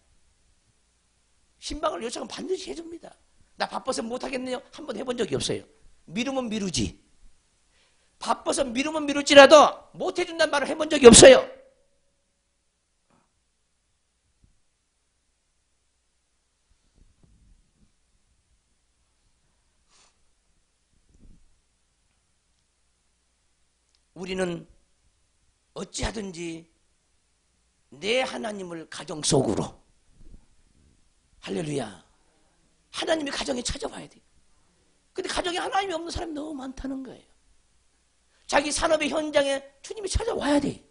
신방을 요청은 반드시 해줍니다. 나 바빠서 못하겠네요. 한번 해본 적이 없어요. 미루면 미루지. 바빠서 미루면 미룰지라도 못해준다는 말을 해본 적이 없어요. 우리는 어찌하든지 내 하나님을 가정 속으로, 할렐루야, 하나님이 가정에 찾아와야 돼요. 근데 가정에 하나님이 없는 사람이 너무 많다는 거예요. 자기 산업의 현장에 주님이 찾아와야 돼.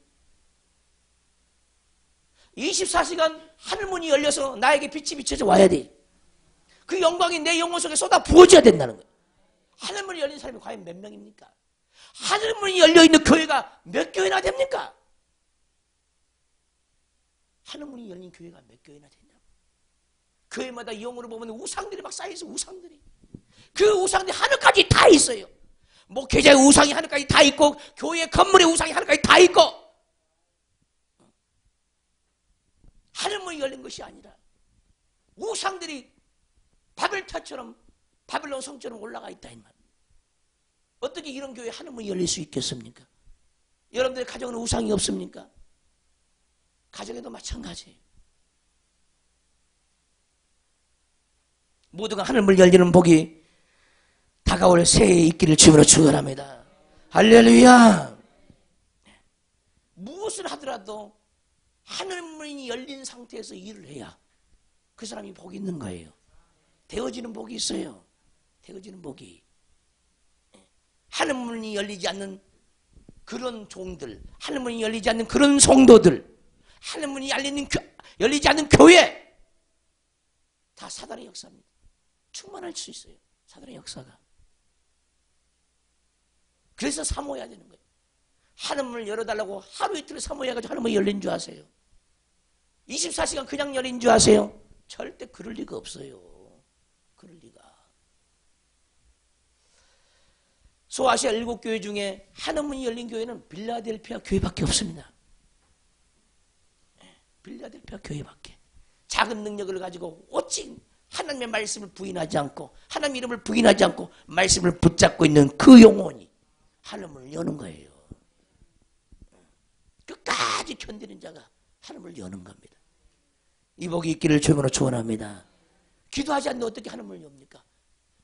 24시간 하늘문이 열려서 나에게 빛이 비춰져 와야 돼. 그 영광이 내 영혼 속에 쏟아 부어져야 된다는 거예요. 하늘문이 열린 사람이 과연 몇 명입니까? 하늘문이 열려있는 교회가 몇 교회나 됩니까? 하늘문이 열린 교회가 몇 교회나 되냐고. 교회마다 영으로 보면 우상들이 막 쌓여있어. 우상들이. 그 우상들이 하늘까지 다 있어요. 목회자의 우상이 하늘까지 다 있고 교회 건물의 우상이 하늘까지 다 있고. 하늘문이 열린 것이 아니라 우상들이 바벨탑처럼 바벨론 성처럼 올라가 있다 이 말. 어떻게 이런 교회 하늘문이 열릴 수 있겠습니까? 여러분들의 가정은 우상이 없습니까? 가정에도 마찬가지예요. 모두가 하늘문 열리는 복이 다가올 새해에 있기를 주님으로 축원합니다. 할렐루야. 무엇을 하더라도 하늘문이 열린 상태에서 일을 해야 그 사람이 복이 있는 거예요. 되어지는 복이 있어요. 되어지는 복이. 하늘문이 열리지 않는 그런 종들, 하늘문이 열리지 않는 그런 성도들, 하늘문이 열리지 않는 교회, 다 사단의 역사입니다. 충만할 수 있어요. 사단의 역사가. 그래서 사모해야 되는 거예요. 하늘문을 열어달라고 하루 이틀 사모해가지고 하늘문이 열린 줄 아세요? 24시간 그냥 열린 줄 아세요? 절대 그럴 리가 없어요. 그럴 리가. 소아시아 7교회 중에 하늘문이 열린 교회는 빌라델피아 교회밖에 없습니다. 빌라델피아 교회밖에. 작은 능력을 가지고 오직 하나님의 말씀을 부인하지 않고 하나님 이름을 부인하지 않고 말씀을 붙잡고 있는 그 영혼이 하늘문을 여는 거예요. 끝까지 견디는 자가 하늘문을 여는 겁니다. 이 복이 있기를 주님으로 축원합니다. 기도하지 않는데 어떻게 하늘문을 엽니까?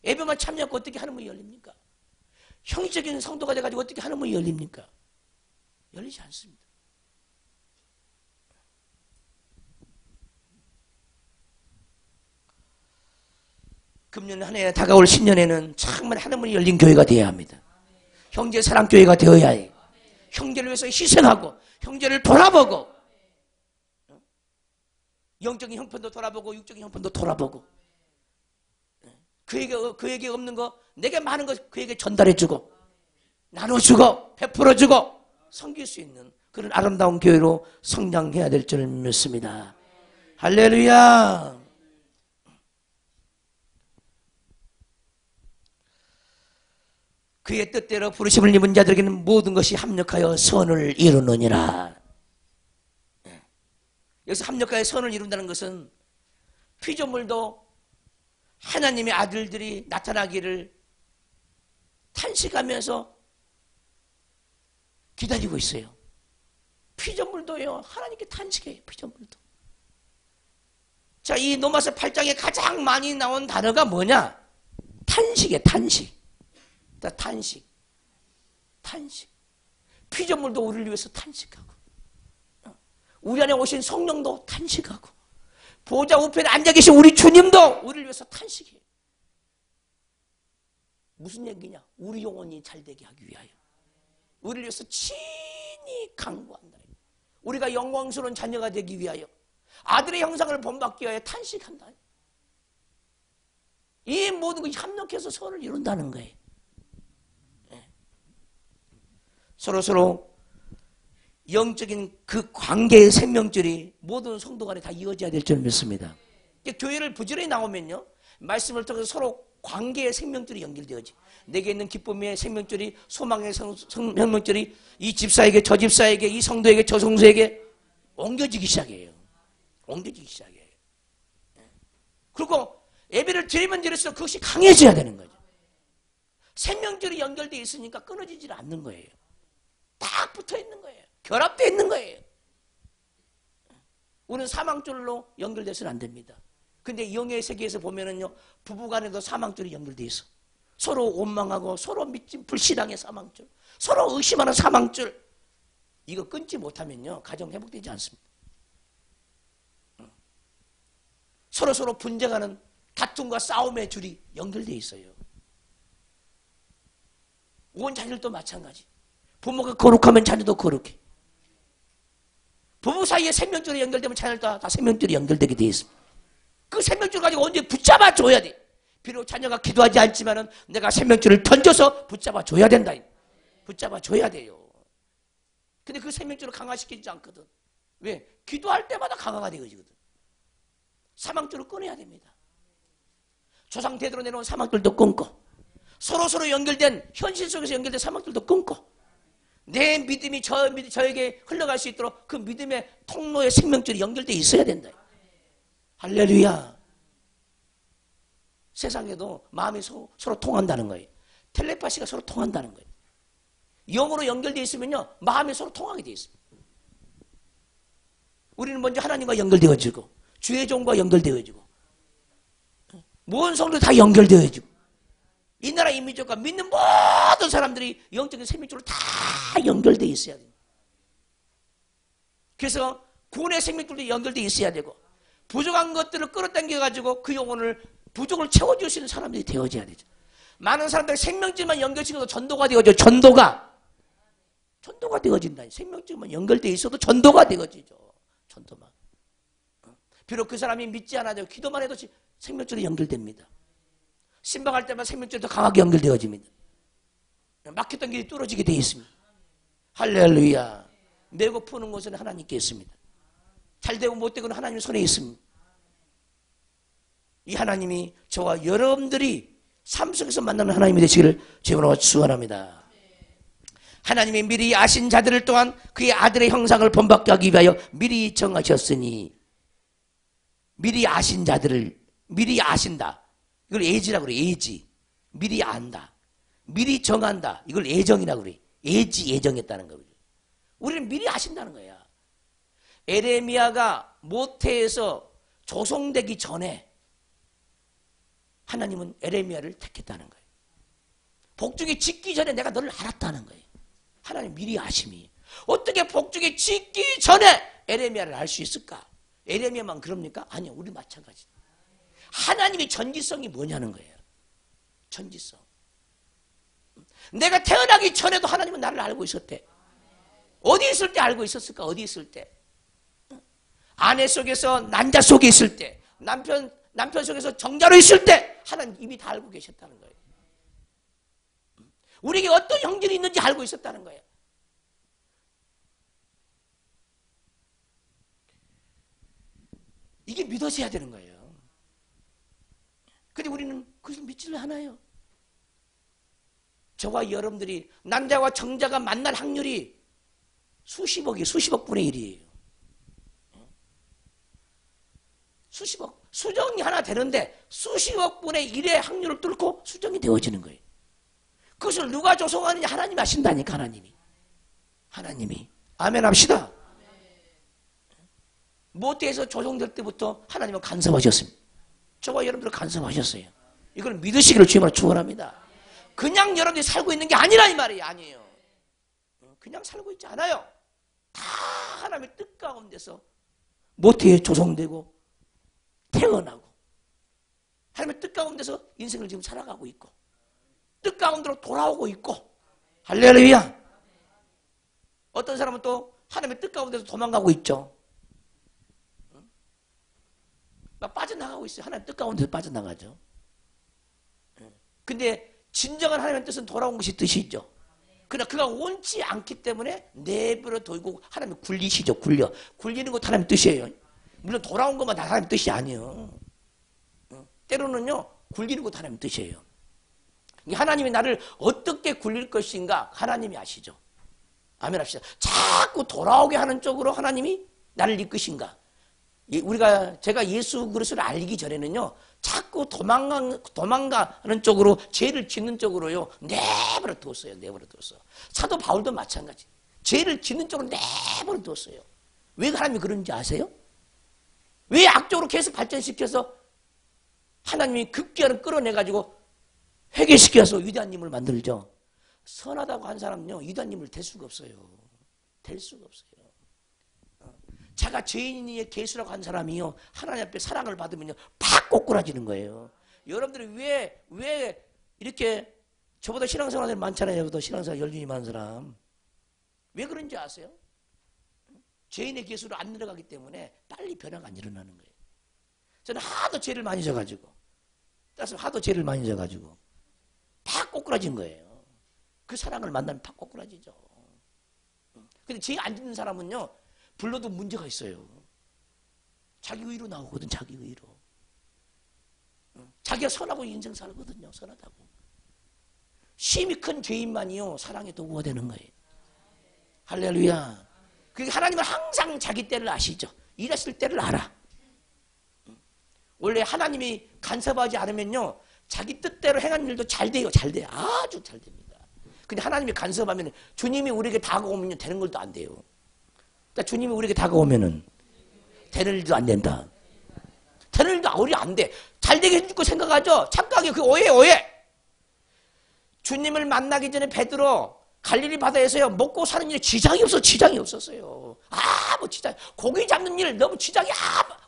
예배만 참여하고 어떻게 하늘문이 열립니까? 형식적인 성도가 돼가지고 어떻게 하늘문이 열립니까? 열리지 않습니다. 금년 한 해 다가올 신년에는 정말 하늘문이 열린 교회가 되어야 합니다. 형제 사랑교회가 되어야 해. 형제를 위해서 희생하고 형제를 돌아보고 영적인 형편도 돌아보고 육적인 형편도 돌아보고 그에게 없는 거 내게 많은 거 그에게 전달해주고 나눠주고 베풀어주고 섬길 수 있는 그런 아름다운 교회로 성장해야 될 줄 믿습니다. 할렐루야. 그의 뜻대로 부르심을 입은 자들에게는 모든 것이 합력하여 선을 이루느니라. 여기서 합력하여 선을 이룬다는 것은 피조물도 하나님의 아들들이 나타나기를 탄식하면서 기다리고 있어요. 피조물도요, 하나님께 탄식해요. 피조물도. 자, 이 로마서 8장에 가장 많이 나온 단어가 뭐냐? 탄식이에요. 탄식. 탄식. 탄식. 피조물도 우리를 위해서 탄식하고 우리 안에 오신 성령도 탄식하고 보좌 우편에 앉아 계신 우리 주님도 우리를 위해서 탄식해요. 무슨 얘기냐? 우리 영혼이 잘되게 하기 위하여 우리를 위해서 친히 강구한다. 우리가 영광스러운 자녀가 되기 위하여 아들의 형상을 본받기 위하여 탄식한다. 이 모든 것이 합력해서 선을 이룬다는 거예요. 서로서로 영적인 그 관계의 생명줄이 모든 성도 간에 다 이어져야 될 줄 믿습니다. 교회를 부지런히 나오면요, 말씀을 통해서 서로 관계의 생명줄이 연결되어지. 내게 있는 기쁨의 생명줄이, 소망의 생명줄이 이 집사에게, 저 집사에게, 이 성도에게, 저 성도에게 옮겨지기 시작해요. 옮겨지기 시작해요. 그리고 예배를 드리면 드릴수록 그것이 강해져야 되는 거죠. 생명줄이 연결되어 있으니까 끊어지지 않는 거예요. 딱 붙어 있는 거예요. 결합되어 있는 거예요. 우리는 사망줄로 연결돼서는 안 됩니다. 근데 영의 세계에서 보면은요, 부부간에도 사망줄이 연결되어 있어. 서로 원망하고 서로 믿지 불신앙의 사망줄, 서로 의심하는 사망줄, 이거 끊지 못하면요, 가정 회복되지 않습니다. 서로 분쟁하는 다툼과 싸움의 줄이 연결되어 있어요. 온 자녀들도 마찬가지. 부모가 거룩하면 자녀도 거룩해. 부부 사이에 생명줄이 연결되면 자녀도 다 생명줄이 연결되게 되어 있습니다. 그 생명줄 가지고 언제 붙잡아 줘야 돼. 비록 자녀가 기도하지 않지만은 내가 생명줄을 던져서 붙잡아 줘야 된다. 붙잡아 줘야 돼요. 근데 그 생명줄을 강화시키지 않거든. 왜? 기도할 때마다 강화가 되거든. 사망줄을 끊어야 됩니다. 조상 대대로 내려온 사망줄도 끊고 서로 연결된 현실 속에서 연결된 사망줄도 끊고 내 믿음이 저에게 흘러갈 수 있도록 그 믿음의 통로의 생명줄이 연결되어 있어야 된다. 할렐루야. 세상에도 마음이 서로 통한다는 거예요. 텔레파시가 서로 통한다는 거예요. 영으로 연결되어 있으면요, 마음이 서로 통하게 되어 있습니다. 우리는 먼저 하나님과 연결되어지고 주의 종과 연결되어지고 모든 성도 다 연결되어지고 이 나라 이민족과 믿는 모든 사람들이 영적인 생명줄로 다 연결되어 있어야 돼요. 그래서 구원의 생명줄도 연결되어 있어야 되고 부족한 것들을 끌어당겨가지고 그 영혼을 부족을 채워줄 수 있는 사람들이 되어져야 되죠. 많은 사람들이 생명줄만 연결시켜도 전도가 되어져. 전도가 되어진다. 생명줄만 연결되어 있어도 전도가 되어지죠. 전도만. 비록 그 사람이 믿지 않아도 기도만 해도 생명줄이 연결됩니다. 신방할 때만 생명줄이 더 강하게 연결되어집니다. 막혔던 길이 뚫어지게 되어 있습니다. 할렐루야. 메고 푸는 것은 하나님께 있습니다. 잘 되고 못 되고는 하나님 손에 있습니다. 이 하나님이 저와 여러분들이 삶 속에서 만나는 하나님이 되시기를 주님으로 축원합니다. 하나님이 미리 아신 자들을 또한 그의 아들의 형상을 본받게 하기 위하여 미리 정하셨으니, 미리 아신 자들을 미리 아신다. 이걸 예지라고 그래. 예지. 미리 안다. 미리 정한다. 이걸 예정이라고 그래. 예지, 예정했다는 거죠. 우리는 미리 아신다는 거야. 에레미야가 모태에서 조성되기 전에 하나님은 에레미야를 택했다는 거예요. 복중이 짓기 전에 내가 너를 알았다는 거예요. 하나님 미리 아심이. 어떻게 복중이 짓기 전에 에레미야를 알 수 있을까? 에레미야만 그럽니까? 아니요. 우리 마찬가지. 하나님의 전지성이 뭐냐는 거예요. 전지성. 내가 태어나기 전에도 하나님은 나를 알고 있었대. 어디 있을 때 알고 있었을까? 어디 있을 때? 아내 속에서 난자 속에 있을 때, 남편 속에서 정자로 있을 때 하나님 이미 다 알고 계셨다는 거예요. 우리에게 어떤 형질이 있는지 알고 있었다는 거예요. 이게 믿어져야 되는 거예요. 근데 우리는 그것을 믿지를 않아요. 저와 여러분들이 남자와 정자가 만날 확률이 수십억 분의 1이에요. 수십억. 수정이 하나 되는데 수십억 분의 1의 확률을 뚫고 수정이 되어지는 거예요. 그것을 누가 조성하느냐? 하나님이 하신다니까. 하나님이. 아멘 합시다. 모태에서 조성될 때부터 하나님은 간섭하셨습니다. 저와 여러분들 간섭하셨어요. 이걸 믿으시기를 주님으로 축원합니다. 그냥 여러분들이 살고 있는 게 아니라 이 말이에요. 아니에요. 그냥 살고 있지 않아요. 다 하나님의 뜻 가운데서 모태에 조성되고 태어나고 하나님의 뜻 가운데서 인생을 지금 살아가고 있고 뜻 가운데로 돌아오고 있고. 할렐루야. 어떤 사람은 또 하나님의 뜻 가운데서 도망가고 있죠. 막 빠져나가고 있어요. 하나님의 뜻 가운데서 빠져나가죠. 근데 진정한 하나님의 뜻은 돌아온 것이 뜻이죠. 그러나 그가 원치 않기 때문에 내버려 두고 하나님이 굴리시죠. 굴리는 것도 하나님의 뜻이에요. 물론 돌아온 것만 다 하나님의 뜻이 아니에요. 때로는요 굴리는 것도 하나님의 뜻이에요. 하나님이 나를 어떻게 굴릴 것인가 하나님이 아시죠. 아멘 합시다. 자꾸 돌아오게 하는 쪽으로 하나님이 나를 이끄신가. 제가 예수 그리스도를 알기 전에는요 자꾸 도망가는 쪽으로, 죄를 짓는 쪽으로요 내버려 두었어요. 사도 바울도 마찬가지. 죄를 짓는 쪽으로 내버려 두었어요. 왜 하나님이 그런지 아세요? 왜 악적으로 계속 발전시켜서 하나님이 급기야를 끌어내가지고 회개시켜서 유다님을 만들죠. 선하다고 한 사람은요 유다님을 될 수가 없어요. 될 수가 없어요. 자가 죄인의 개수라고 한 사람이요 하나님 앞에 사랑을 받으면요 팍 꼬꾸라지는 거예요. 여러분들이 왜 이렇게 저보다 신앙생활이 많잖아요. 저보다 신앙생활 열심히 많은 사람. 왜 그런지 아세요? 죄인의 개수로 안 내려가기 때문에 빨리 변화가 안 일어나는 거예요. 저는 하도 죄를 많이 져가지고 팍 꼬꾸라진 거예요. 그 사랑을 만나면 팍 꼬꾸라지죠. 근데 죄 안 짓는 사람은요 불러도 문제가 있어요. 자기 의로 나오거든. 자기 의로. 자기가 선하고 인생 살거든요. 선하다고. 심히 큰 죄인만이요 사랑의 도구가 되는 거예요. 할렐루야. 그러니까 하나님은 항상 자기 때를 아시죠. 일하실 때를 알아. 원래 하나님이 간섭하지 않으면요 자기 뜻대로 행하는 일도 잘 돼요. 아주 잘 됩니다. 근데 하나님이 간섭하면 주님이 우리에게 다가오면 되는 것도 안 돼요. 그러니까 주님이 우리에게 다가오면은 되는 일도 안 된다. 되는 일도 우리 안 돼. 잘 되게 해줄 거 생각하죠? 착각이에요. 그 오해. 주님을 만나기 전에 베드로 갈릴리 바다에서요 먹고 사는 일에 지장이 없었어요. 뭐 지장, 고기 잡는 일 너무 지장이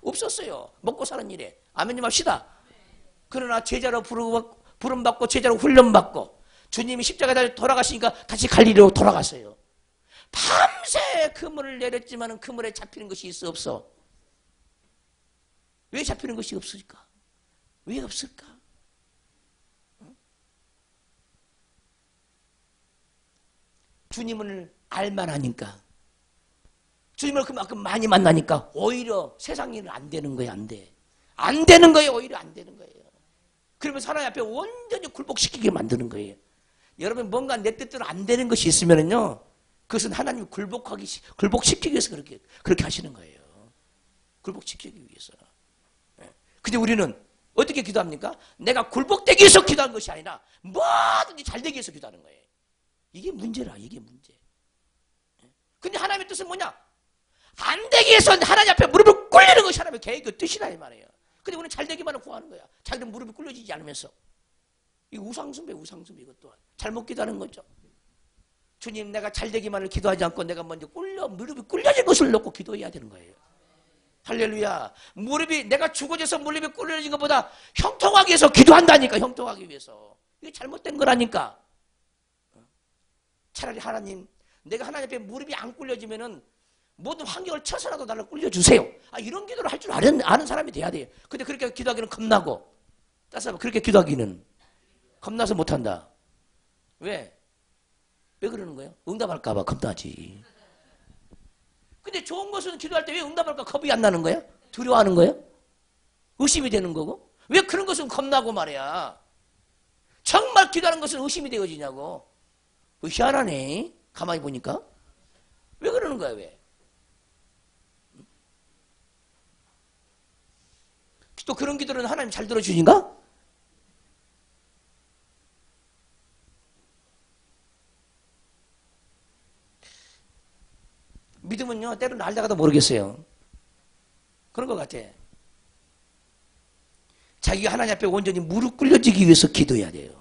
없었어요. 먹고 사는 일에. 아멘님 합시다. 그러나 제자로 부름받고 제자로 훈련받고 주님이 십자가에 돌아가시니까 다시 갈릴리로 돌아갔어요. 밤새 그물을 내렸지만 그물에 잡히는 것이 있어 없어? 왜 잡히는 것이 없을까? 왜 없을까? 주님을 알만하니까, 주님을 그만큼 많이 만나니까 오히려 세상 일은 안 되는 거예요. 안 돼. 안 되는 거예요. 오히려 안 되는 거예요. 그러면서 하나님 앞에 완전히 굴복시키게 만드는 거예요. 여러분 뭔가 내 뜻대로 안 되는 것이 있으면요, 그것은 하나님이 굴복시키기 위해서 그렇게 하시는 거예요. 굴복시키기 위해서. 근데 우리는 어떻게 기도합니까? 내가 굴복되기 위해서 기도하는 것이 아니라 뭐든지 잘 되기 위해서 기도하는 거예요. 이게 문제라. 이게 문제. 근데 하나님의 뜻은 뭐냐? 안 되기 위해서 하나님 앞에 무릎을 꿇리는 것이 하나님의 계획의 뜻이라 이 말이에요. 근데 우리는 잘 되기만을 구하는 거야. 자기는 무릎이 꿇려지지 않으면서. 이 우상숭배 이것도 잘못 기도하는 거죠. 주님, 내가 잘 되기만을 기도하지 않고 내가 먼저 무릎이 꿇려진 것을 놓고 기도해야 되는 거예요. 할렐루야. 내가 죽어져서 무릎이 꿇려진 것보다 형통하기 위해서 기도한다니까. 형통하기 위해서. 이게 잘못된 거라니까. 차라리 하나님, 내가 하나님 앞에 무릎이 안 꿇려지면은 모든 환경을 쳐서라도 나를 꿇려주세요. 이런 기도를 할 줄 아는 사람이 돼야 돼요. 근데 그렇게 기도하기는 겁나고, 따라서 그렇게 기도하기는 겁나서 못한다. 왜 그러는 거예요? 응답할까봐 겁나지. 근데 좋은 것은 기도할 때 왜 응답할까 겁이 안 나는 거야? 두려워하는 거야? 의심이 되는 거고? 왜 그런 것은 겁나고 말이야? 정말 기도하는 것은 의심이 되어지냐고. 희한하네. 가만히 보니까. 왜 그러는 거야, 왜? 또 그런 기도는 하나님 잘 들어주신가? 믿음은요, 때로는 알다가도 모르겠어요. 그런 것 같아. 자기가 하나님 앞에 온전히 무릎 꿇려지기 위해서 기도해야 돼요.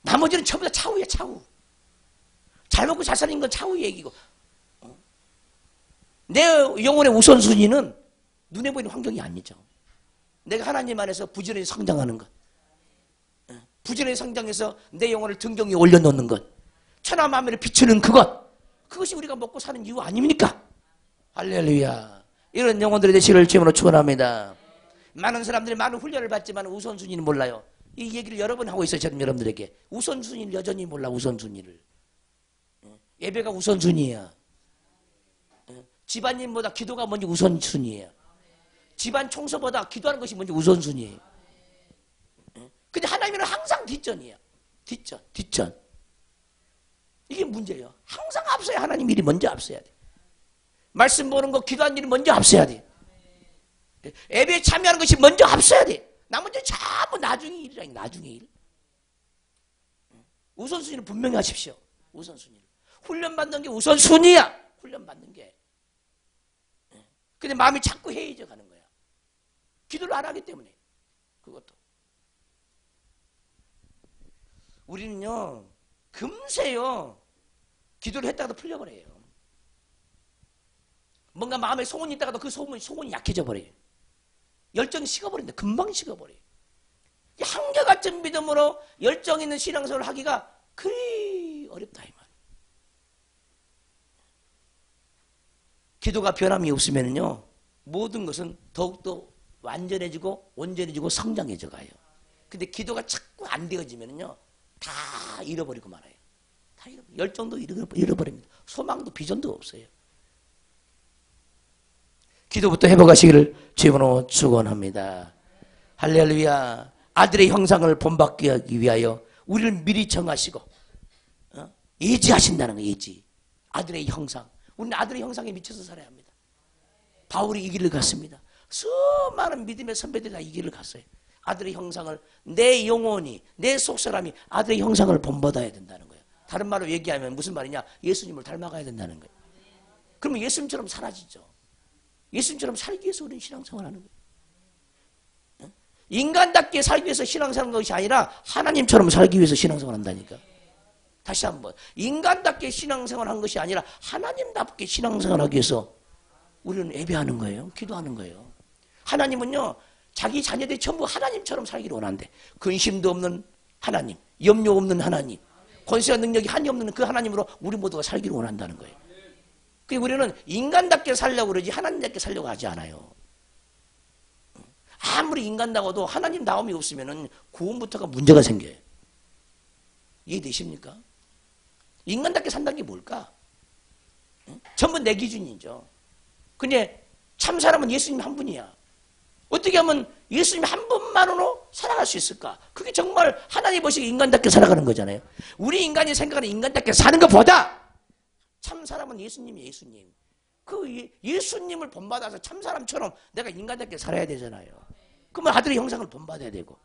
나머지는 전부 다 차후야, 차후. 잘 먹고 잘 사는 건 차후 얘기고. 내 영혼의 우선순위는 눈에 보이는 환경이 아니죠. 내가 하나님 안에서 부지런히 성장하는 것. 부지런히 성장해서 내 영혼을 등경 위에 올려놓는 것. 천하 만민을 비추는 그것. 그것이 우리가 먹고 사는 이유 아닙니까? 할렐루야. 이런 영혼들의 되시기를 주님으로 축원합니다. 많은 사람들이 많은 훈련을 받지만 우선순위는 몰라요. 이 얘기를 여러 번 하고 있어요. 저는 여러분들에게. 우선순위를 여전히 몰라. 우선순위를. 예배가 우선순위야. 집안일보다 기도가 먼저 우선순위예요. 집안 청소보다 기도하는 것이 먼저 우선순위예요. 근데 하나님은 항상 뒷전이에요. 뒷전. 이게 문제예요. 항상 앞서야 하나님 일이 먼저 앞서야 돼. 말씀 보는 거, 기도하는 일이 먼저 앞서야 돼. 예배에 참여하는 것이 먼저 앞서야 돼. 나머지는 전부 나중의 일이라니, 나중의 일. 우선순위를 분명히 하십시오. 우선순위를. 훈련받는 게 우선순위야. 훈련받는 게. 근데 마음이 자꾸 해이져 가는 거야. 기도를 안 하기 때문에. 그것도. 우리는요, 금세요, 기도를 했다가도 풀려버려요. 뭔가 마음에 소원이 있다가도 그 소원이 약해져 버려요. 열정이 식어버린다. 금방 식어버려요. 한결같은 믿음으로 열정 있는 신앙생활을 하기가 그리 어렵다 이 말이에요. 기도가 변함이 없으면요, 모든 것은 더욱더 완전해지고 온전해지고 성장해져 가요. 근데 기도가 자꾸 안 되어지면요, 다 잃어버리고 말아요. 다 잃어버려요. 열정도 잃어버립니다. 소망도 비전도 없어요. 기도부터 회복하시기를 주님으로 축원합니다. 할렐루야. 아들의 형상을 본받기 위하여 우리를 미리 정하시고 예지하신다는 거예요. 예지. 아들의 형상. 우리는 아들의 형상에 미쳐서 살아야 합니다. 바울이 이 길을 갔습니다. 수많은 믿음의 선배들이 다 이 길을 갔어요. 아들의 형상을, 내 영혼이, 내 속사람이 아들의 형상을 본받아야 된다는 거예요. 다른 말로 얘기하면 무슨 말이냐? 예수님을 닮아가야 된다는 거예요. 그러면 예수님처럼 사라지죠. 예수님처럼 살기 위해서 우리는 신앙생활을 하는 거예요. 인간답게 살기 위해서 신앙생활 하는 것이 아니라 하나님처럼 살기 위해서 신앙생활 한다니까. 다시 한번, 인간답게 신앙생활 한 것이 아니라 하나님답게 신앙생활 하기 위해서 우리는 예배하는 거예요. 기도하는 거예요. 하나님은요, 자기 자녀들이 전부 하나님처럼 살기를 원한대. 근심도 없는 하나님, 염려 없는 하나님, 권세와 능력이 한이 없는 그 하나님으로 우리 모두가 살기를 원한다는 거예요. 그리고 우리는 인간답게 살려고 그러지 하나님답게 살려고 하지 않아요. 아무리 인간다워도 하나님 나옴이 없으면 구원부터가 문제가 생겨요. 이해되십니까? 인간답게 산다는 게 뭘까? 전부 내 기준이죠. 근데 참 사람은 예수님 한 분이야. 어떻게 하면 예수님 한 분만으로 살아갈 수 있을까? 그게 정말 하나님 보시기에 인간답게 살아가는 거잖아요. 우리 인간이 생각하는 인간답게 사는 것보다 참 사람은 예수님이에요. 예수님. 그 예수님을 본받아서 참 사람처럼 내가 인간답게 살아야 되잖아요. 그러면 아들의 형상을 본받아야 되고,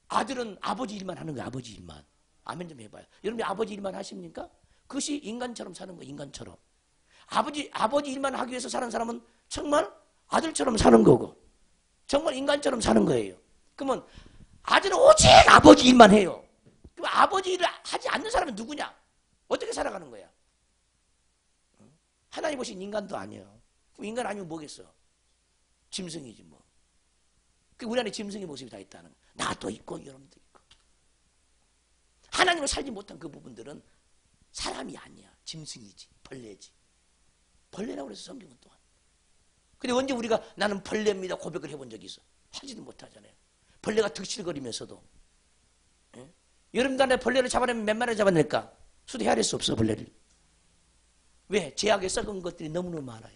아들은 아버지 일만 하는 거예요. 아버지 일만. 아멘 좀 해봐요. 여러분이 아버지 일만 하십니까? 그것이 인간처럼 사는 거예요. 인간처럼. 아버지 일만 하기 위해서 사는 사람은 정말 아들처럼 사는 거고, 정말 인간처럼 사는 거예요. 그러면 아들은 오직 아버지 일만 해요. 그럼 아버지 일을 하지 않는 사람은 누구냐? 어떻게 살아가는 거야? 하나님 보신 인간도 아니에요. 그럼 인간 아니면 뭐겠어? 짐승이지 뭐. 우리 안에 짐승의 모습이 다 있다는 거예요. 나도 있고 여러분도 있고. 하나님을 살지 못한 그 부분들은 사람이 아니야. 짐승이지. 벌레지. 벌레라고 그래서 성경은 또한. 근데 언제 우리가 나는 벌레입니다 고백을 해본 적이 있어? 하지도 못하잖아요. 벌레가 득실거리면서도. 예? 여러분들 안에 벌레를 잡아내면 몇 마리 잡아낼까? 수도 헤아릴 수 없어 벌레를. 왜? 제약에 썩은 것들이 너무너무 많아요.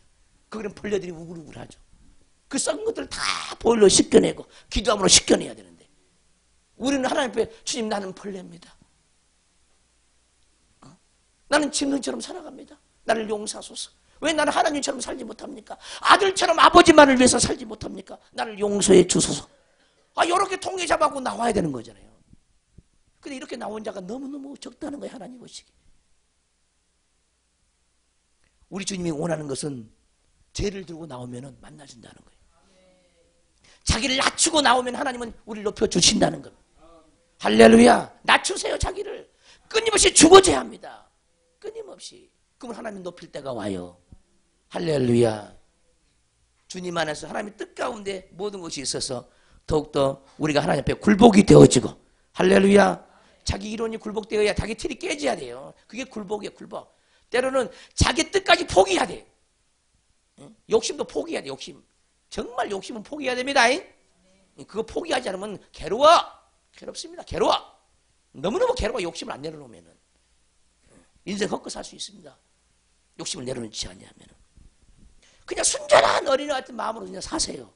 그거는 벌레들이 우글우글하죠. 그 썩은 것들을 다 보일러 씻겨내고 기도함으로 씻겨내야 되는데 우리는 하나님 앞에 주님 나는 벌레입니다. 나는 짐승처럼 살아갑니다. 나를 용서하소서. 왜 나는 하나님처럼 살지 못합니까? 아들처럼 아버지만을 위해서 살지 못합니까? 나를 용서해 주소서. 이렇게 통계 잡아고 나와야 되는 거잖아요. 근데 이렇게 나온 자가 너무너무 적다는 거예요. 하나님 보시기. 우리 주님이 원하는 것은 죄를 들고 나오면 만나준다는 거예요. 자기를 낮추고 나오면 하나님은 우리를 높여주신다는 겁니다. 할렐루야. 낮추세요 자기를. 끊임없이 죽어져야 합니다. 끊임없이. 그러면 하나님 높일 때가 와요. 할렐루야. 주님 안에서 하나님의 뜻 가운데 모든 것이 있어서 더욱더 우리가 하나님 앞에 굴복이 되어지고, 할렐루야. 자기 이론이 굴복되어야 자기 틀이 깨져야 돼요. 그게 굴복이에요. 굴복. 때로는 자기 뜻까지 포기해야 돼요. 욕심도 포기해야 돼. 욕심. 정말 욕심은 포기해야 됩니다. 그거 포기하지 않으면 괴로워. 괴롭습니다. 괴로워. 너무너무 괴로워. 욕심을 안 내려놓으면 인생 헛거 살 수 있습니다. 욕심을 내려놓지 않냐면 그냥 순전한 어린애 같은 마음으로 그냥 사세요.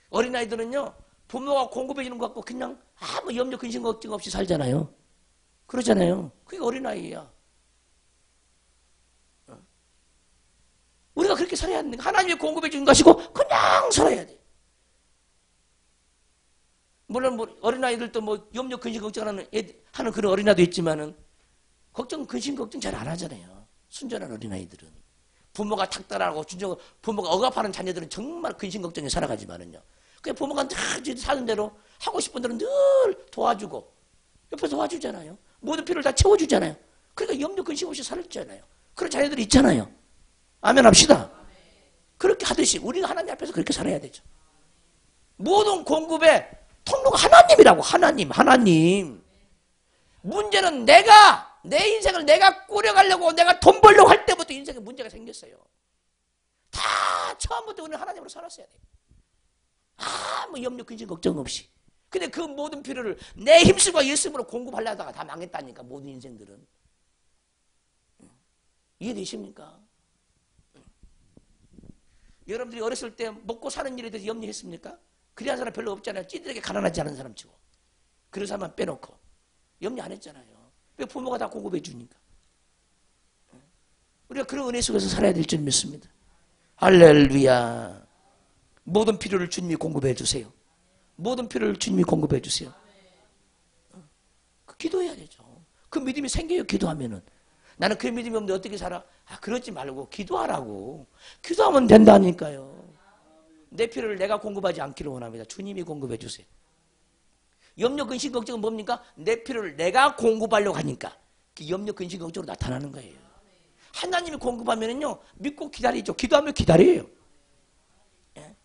어린아이들은요 부모가 공급해 주는 것 같고 그냥 아무 염려 근심 걱정 없이 살잖아요. 그러잖아요. 그게 어린아이야. 우리가 그렇게 살아야 하는 거야. 하나님이 공급해 주는 것이고 그냥 살아야 돼. 물론 어린아이들도 염려 근심 걱정하는 하는 그런 어린아이도 있지만은 근심 걱정 잘 안 하잖아요. 순전한 어린아이들은. 부모가 탁달하고 부모가 억압하는 자녀들은 정말 근심 걱정에 살아가지만은요. 그냥 부모가 늘 사는 대로 하고 싶은 대로 늘 도와주고 옆에서 도와주잖아요. 모든 필요를 다 채워주잖아요. 그러니까 염려 근심 없이 살았잖아요. 그런 자녀들이 있잖아요. 아멘 합시다. 그렇게 하듯이 우리가 하나님 앞에서 그렇게 살아야 되죠. 모든 공급의 통로가 하나님이라고. 하나님. 문제는 내 인생을 내가 꾸려가려고 내가 돈 벌려고 할 때부터 인생에 문제가 생겼어요. 다 처음부터 우리는 하나님으로 살았어야 돼요. 아무 염려 근심 걱정 없이. 근데 그 모든 필요를 내 힘쓰고 예수님으로 공급하려다가 다 망했다니까. 모든 인생들은. 이해되십니까? 여러분들이 어렸을 때 먹고 사는 일에 대해서 염려했습니까? 그리한 사람 별로 없잖아요. 찌들에게 가난하지 않은 사람 치고. 그런 사람만 빼놓고. 염려 안 했잖아요. 왜 부모가 다 공급해 주니까. 우리가 그런 은혜 속에서 살아야 될 줄 믿습니다. 할렐루야. 모든 필요를 주님이 공급해 주세요. 모든 필요를 주님이 공급해 주세요. 기도해야 되죠. 그 믿음이 생겨요. 기도하면은. 나는 그 믿음이 없는데 어떻게 살아? 그러지 말고 기도하라고. 기도하면 된다니까요. 내 필요를 내가 공급하지 않기를 원합니다. 주님이 공급해 주세요. 염려, 근심, 걱정은 뭡니까? 내 필요를 내가 공급하려고 하니까 그 염려, 근심, 걱정으로 나타나는 거예요. 하나님이 공급하면은요 믿고 기다리죠. 기도하면 기다려요. 예?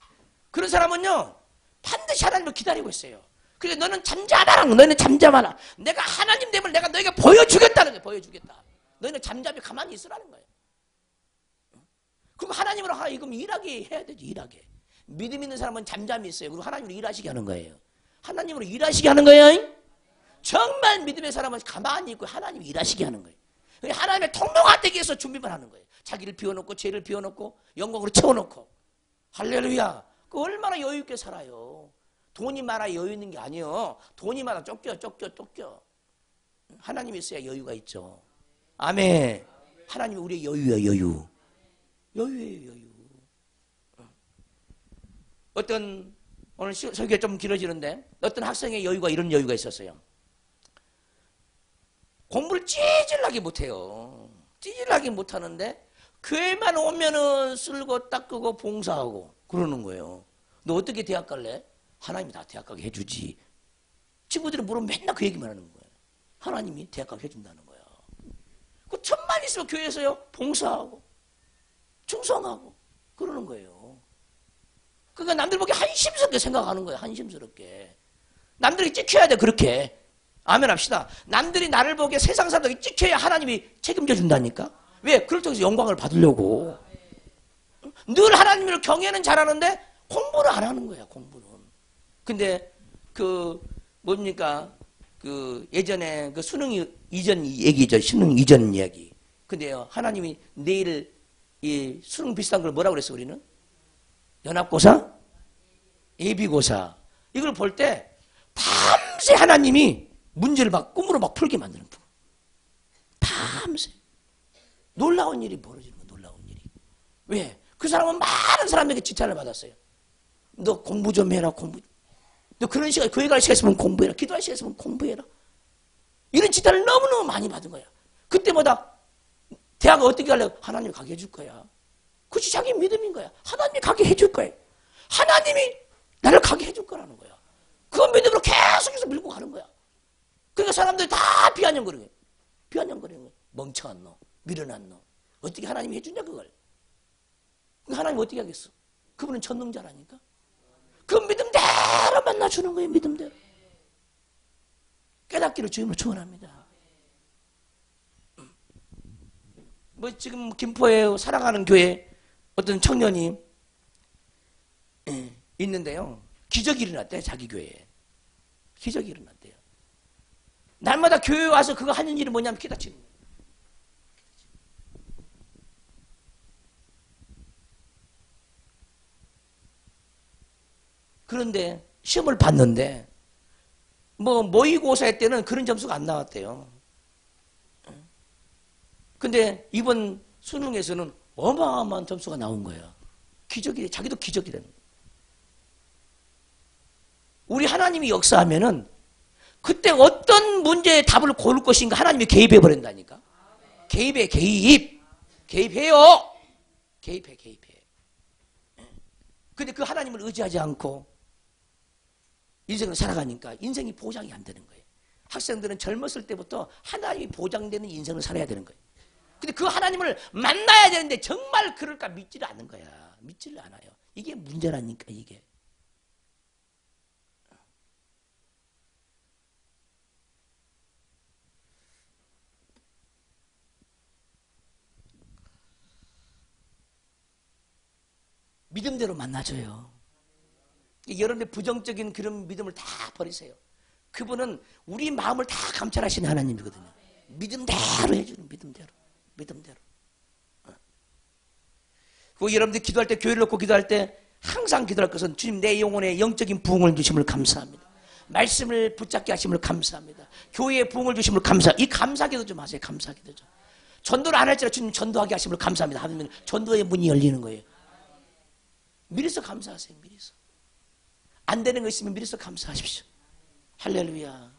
그런 사람은요 반드시 하나님을 기다리고 있어요. 그래 너는 잠잠하라. 너희는 잠잠하라. 내가 하나님 됨을 내가 너에게 보여주겠다는 거예요. 보여주겠다. 너희는 잠잠히 가만히 있으라는 거예요. 그리고 하나님으로 이거 일하게 해야 되지. 일하게. 믿음 있는 사람은 잠잠히 있어요. 그리고 하나님으로 일하시게 하는 거예요. 하나님으로 일하시게 하는 거예요. 정말 믿음의 사람은 가만히 있고 하나님이 일하시게 하는 거예요. 하나님의 통로가 되기 위해서 준비만 하는 거예요. 자기를 비워놓고 죄를 비워놓고 영광으로 채워놓고. 할렐루야. 그 얼마나 여유 있게 살아요. 돈이 많아 여유 있는 게 아니에요. 돈이 많아 쫓겨. 하나님이 있어야 여유가 있죠. 아멘. 하나님이 우리의 여유예요. 여유. 여유예요. 여유. 어떤 오늘 설교가 좀 길어지는데 어떤 학생의 여유가 이런 여유가 있었어요. 공부를 찌질하게 못해요. 찌질하게 못하는데 교회만 오면은 쓸고 닦고 봉사하고 그러는 거예요. 너 어떻게 대학 갈래? 하나님이 다 대학 가게 해주지. 친구들이 물으면 맨날 그 얘기만 하는 거예요. 하나님이 대학 가게 해준다는 거야. 그 천만 있으면 교회에서요 봉사하고 충성하고 그러는 거예요. 그러니까 남들 보기 한심스럽게 생각하는 거예요. 한심스럽게. 남들이 찍혀야 돼 그렇게. 아멘 합시다. 남들이 나를 보기에 세상 사람들이 찍혀야 하나님이 책임져 준다니까. 왜? 그럴 때서 영광을 받으려고. 늘 하나님을 경외는 잘하는데 공부를 안 하는 거야. 공부는. 근데 뭡니까? 예전에 수능 이전 얘기죠. 수능 이전 이야기. 근데요 하나님이 내일 이 수능 비슷한 걸 뭐라고 그랬어 우리는? 연합고사? 예비고사. 이걸 볼 때 밤새 하나님이 문제를 꿈으로 풀게 만드는 거. 밤새. 놀라운 일이 벌어지는 거. 놀라운 일이. 왜? 그 사람은 많은 사람에게 칭찬을 받았어요. 너 공부 좀 해라. 공부. 너 그런 시간 교회 갈 시간 있으면 공부해라. 기도할 시간 있으면 공부해라. 이런 칭찬을 너무너무 많이 받은 거야. 그때마다 대학을 어떻게 하려고? 하나님이 가게 해줄 거야. 그것이 자기 믿음인 거야. 하나님이 가게 해줄 거야. 하나님이 나를 가게 해줄 거라는 거야. 그 믿음으로 계속해서 밀고 가는 거야. 그러니까 사람들이 다 비아냥거리는 거야. 비아냥거리는 거야. 멍청한 놈, 미련한 놈. 어떻게 하나님이 해주냐 그걸. 하나님 어떻게 하겠어? 그분은 전능자라니까. 그 믿음대로 만나주는 거예요. 믿음대로. 깨닫기를 주님으로 축원합니다. 지금 김포에 사랑하는 교회 어떤 청년이 있는데요. 기적이 일어났대요. 자기 교회에. 기적이 일어났대요. 날마다 교회에 와서 그거 하는 일이 뭐냐면 기다치는 거예요. 그런데 시험을 봤는데 모의고사 할 때는 그런 점수가 안 나왔대요. 근데 이번 수능에서는 어마어마한 점수가 나온 거예요. 기적이, 자기도 기적이라는 거예요. 우리 하나님이 역사하면은 그때 어떤 문제의 답을 고를 것인가 하나님이 개입해 버린다니까. 개입해, 개입. 개입해요. 개입해. 근데 그 하나님을 의지하지 않고 인생을 살아가니까 인생이 보장이 안 되는 거예요. 학생들은 젊었을 때부터 하나님이 보장되는 인생을 살아야 되는 거예요. 근데 그 하나님을 만나야 되는데 정말 그럴까 믿지를 않는 거야. 믿지를 않아요. 이게 문제라니까 이게. 믿음대로 만나줘요. 여러분들 부정적인 그런 믿음을 다 버리세요. 그분은 우리 마음을 다 감찰하시는 하나님이거든요. 믿음대로 해주는 믿음대로. 그리고 여러분들 기도할 때 교회를 놓고 기도할 때 항상 기도할 것은 주님 내 영혼에 영적인 부흥을 주심을 감사합니다. 말씀을 붙잡게 하심을 감사합니다. 교회에 부흥을 주심을 감사합니다. 이 감사기도 좀 하세요. 감사기도 좀. 전도를 안 할지라도 주님 전도하게 하심을 감사합니다. 하면 전도의 문이 열리는 거예요. 미리서 감사하세요. 미리서. 안 되는 거 있으면 미리서 감사하십시오. 할렐루야.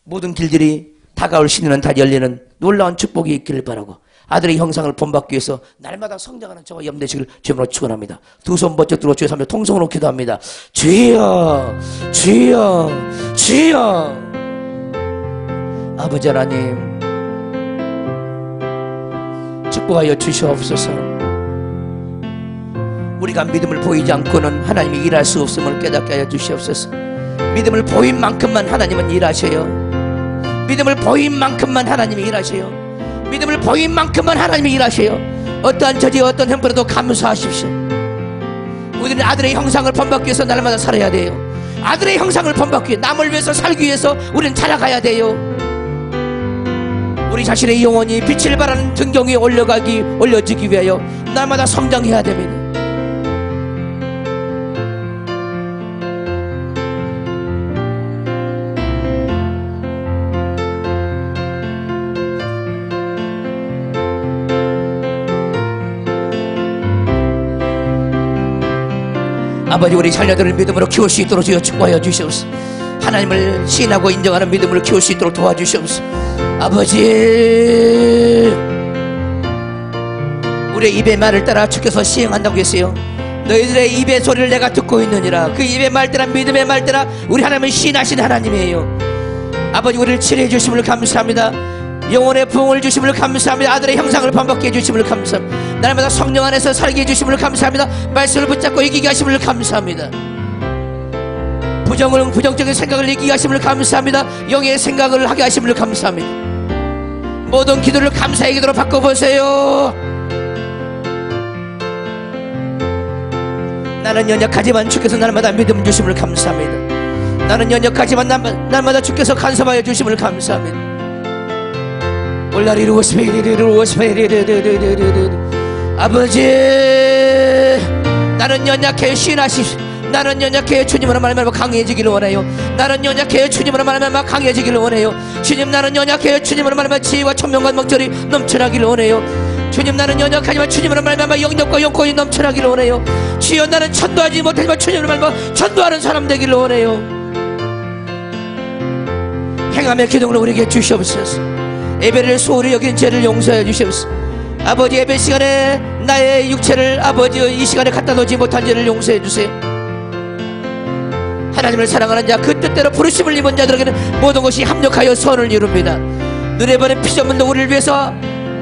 모든 길들이 다가올 신년은 다 열리는 놀라운 축복이 있기를 바라고 아들의 형상을 본받기 위해서 날마다 성장하는 저와 염되시길 주님으로 축원합니다. 두 손 번쩍 들어 주의 삶을 통성으로 기도합니다. 주여 주여 주여. 아버지 하나님 축복하여 주시옵소서. 우리가 믿음을 보이지 않고는 하나님이 일할 수 없음을 깨닫게 하여 주시옵소서. 믿음을 보인 만큼만 하나님은 일하셔요. 믿음을 보인 만큼만 하나님이 일하셔요. 믿음을 보인 만큼만 하나님이 일하셔요. 어떠한 저지 어떤 형편에도 감사하십시오. 우리는 아들의 형상을 본받기 위해서 날마다 살아야 돼요. 아들의 형상을 본받기 위해 남을 위해서 살기 위해서 우리는 자라가야 돼요. 우리 자신의 영혼이 빛을 발하는 등경 위에 올려지기 위하여 날마다 성장해야 됩니다. 아버지, 우리 자녀들을 믿음으로 키울 수 있도록 주여 축복하여 주시옵소서. 하나님을 신하고 인정하는 믿음으로 키울 수 있도록 도와주시옵소서. 아버지, 우리의 입의 말을 따라 주께서 시행한다고 했어요. 너희들의 입의 소리를 내가 듣고 있느니라. 그 입의 말 따라 믿음의 말 따라 우리 하나님은 신하신 하나님이에요. 아버지, 우리를 치료해 주심을 감사합니다. 영혼의 부흥을 주심을 감사합니다. 아들의 형상을 본받게 해주심을 감사합니다. 날마다 성령 안에서 살게 해주심을 감사합니다. 말씀을 붙잡고 이기게 하심을 감사합니다. 부정적인 생각을 이기게 하심을 감사합니다. 영의 생각을 하게 하심을 감사합니다. 모든 기도를 감사의 기도로 바꿔보세요. 나는 연약하지만 주께서 날마다 믿음 주심을 감사합니다. 나는 연약하지만 날마다 주께서 간섭하여 주심을 감사합니다. 아버지, 나는 연약해 신하시오. 나는 연약해 주님으로 말미암아 강해지기를 원해요. 나는 연약해 주님으로 말미암아 강해지기를 원해요. 주님, 나는 연약해 주님으로 말미암아 지혜와 총명과 목절이 넘쳐나기를 원해요. 주님, 나는 연약하지만 주님으로 말미암아 영접과 영권이 넘쳐나기를 원해요. 주여, 나는 전도하지 못하지만 주님으로 말미암아 전도하는 사람 되기를 원해요. 행함의 기둥을 우리에게 주시옵소서. 예배를 소홀히 여긴 죄를 용서해 주시옵소서. 아버지, 예배 시간에 나의 육체를 아버지 이 시간에 갖다 놓지 못한 죄를 용서해 주세요. 하나님을 사랑하는 자, 그 뜻대로 부르심을 입은 자들에게는 모든 것이 합력하여 선을 이룹니다. 눈에 보는 피조물도 우리를 위해서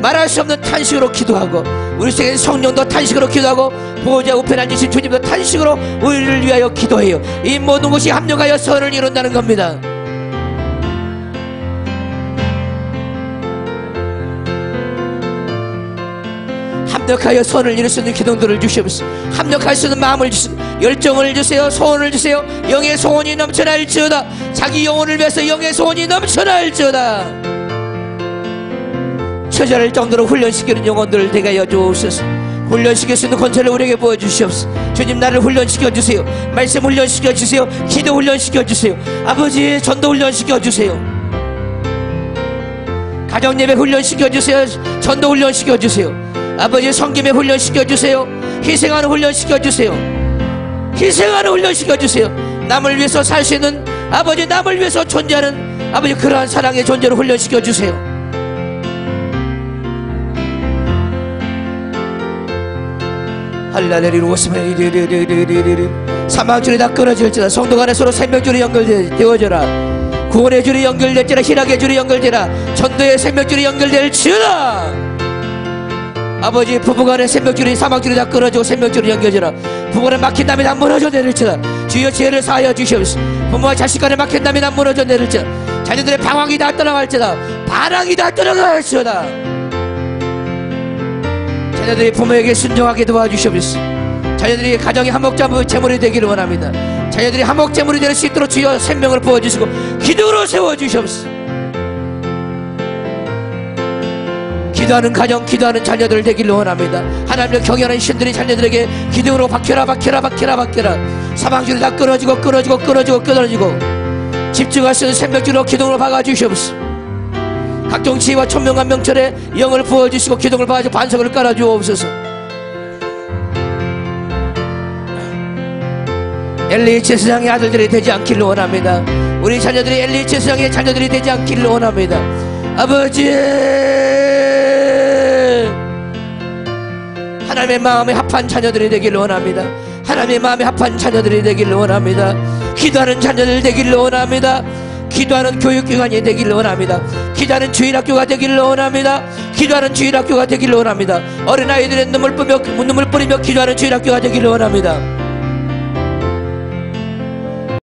말할 수 없는 탄식으로 기도하고, 우리 속에 성령도 탄식으로 기도하고, 보호자 우편에 앉으신 주님도 탄식으로 우리를 위하여 기도해요. 이 모든 것이 합력하여 선을 이룬다는 겁니다. 합력하여 선을 이룰 수 있는 기둥들을 주시옵소서. 합력할 수 있는 마음을 주시옵소서. 열정을 주세요. 소원을 주세요. 영의 소원이 넘쳐날지어다. 자기 영혼을 위해서 영의 소원이 넘쳐날지어다. 처절할 정도로 훈련시키는 영혼들을 되게 하여 주옵소서. 훈련시킬 수 있는 권세를 우리에게 보여주시옵소서. 주님, 나를 훈련시켜주세요. 말씀 훈련시켜주세요. 기도 훈련시켜주세요. 아버지, 전도 훈련시켜주세요. 가정예배 훈련시켜주세요. 전도 훈련시켜주세요. 아버지, 성김에 훈련시켜주세요. 희생하는 훈련시켜주세요. 희생하는 훈련시켜주세요. 남을 위해서 살 수 있는, 아버지, 남을 위해서 존재하는 아버지 그러한 사랑의 존재로 훈련시켜주세요. 할라레리로 오스메리리리리리리리. 사망줄이 다 끊어질지라. 성도 간에 서로 생명줄이 연결되어져라. 구원의 줄이 연결될지라. 희락의 줄이 연결되라. 전도의 생명줄이 연결될지라. 아버지, 부부간의 생명줄이 사망줄이 다 끊어지고 생명줄이 연결되라. 부부간에 막힌 담이 다 무너져 내릴지라. 주여, 죄를 사하여 주시옵소서. 부모와 자식간에 막힌 담이 다 무너져 내릴지라. 자녀들의 방황이 다 떠나갈지라. 반항이 다 떠나갈지어다. 자녀들이 부모에게 순종하게 도와주시옵소서. 자녀들이 가정의 화목제물이 되기를 원합니다. 자녀들이 화목제물이 될 수 있도록 주여 생명을 부어주시고 기둥으로 세워주시옵소서. 기도하는 가정, 기도하는 자녀들 되기를 원합니다. 하나님을 경외하는 신들이 자녀들에게 기둥으로 박혀라, 박혀라, 박혀라, 박혀라. 사방줄이 다 끊어지고 끊어지고 끊어지고 끊어지고 집중할 수 있는 생명줄로 기둥으로 박아주시옵소서. 각종 지혜와 총명한 명철에 영을 부어주시고 기둥을 박아주고 반석을 깔아주옵소서. 엘리 제사장의 아들들이 되지 않기를 원합니다. 우리 자녀들이 엘리 제사장의 자녀들이 되지 않기를 원합니다. 아버지, 하나님의 마음에 합한 자녀들이 되기를 원합니다. 하나님의 마음에 합한 자녀들이 되기를 원합니다. 기도하는 자녀들 되기를 원합니다. 기도하는 교육기관이 되기를 원합니다. 기도하는 주일학교가 되기를 원합니다. 기도하는 주일학교가 되기를 원합니다. 어린아이들의 눈물 뿌리며 기도하는 주일학교가 되기를 원합니다.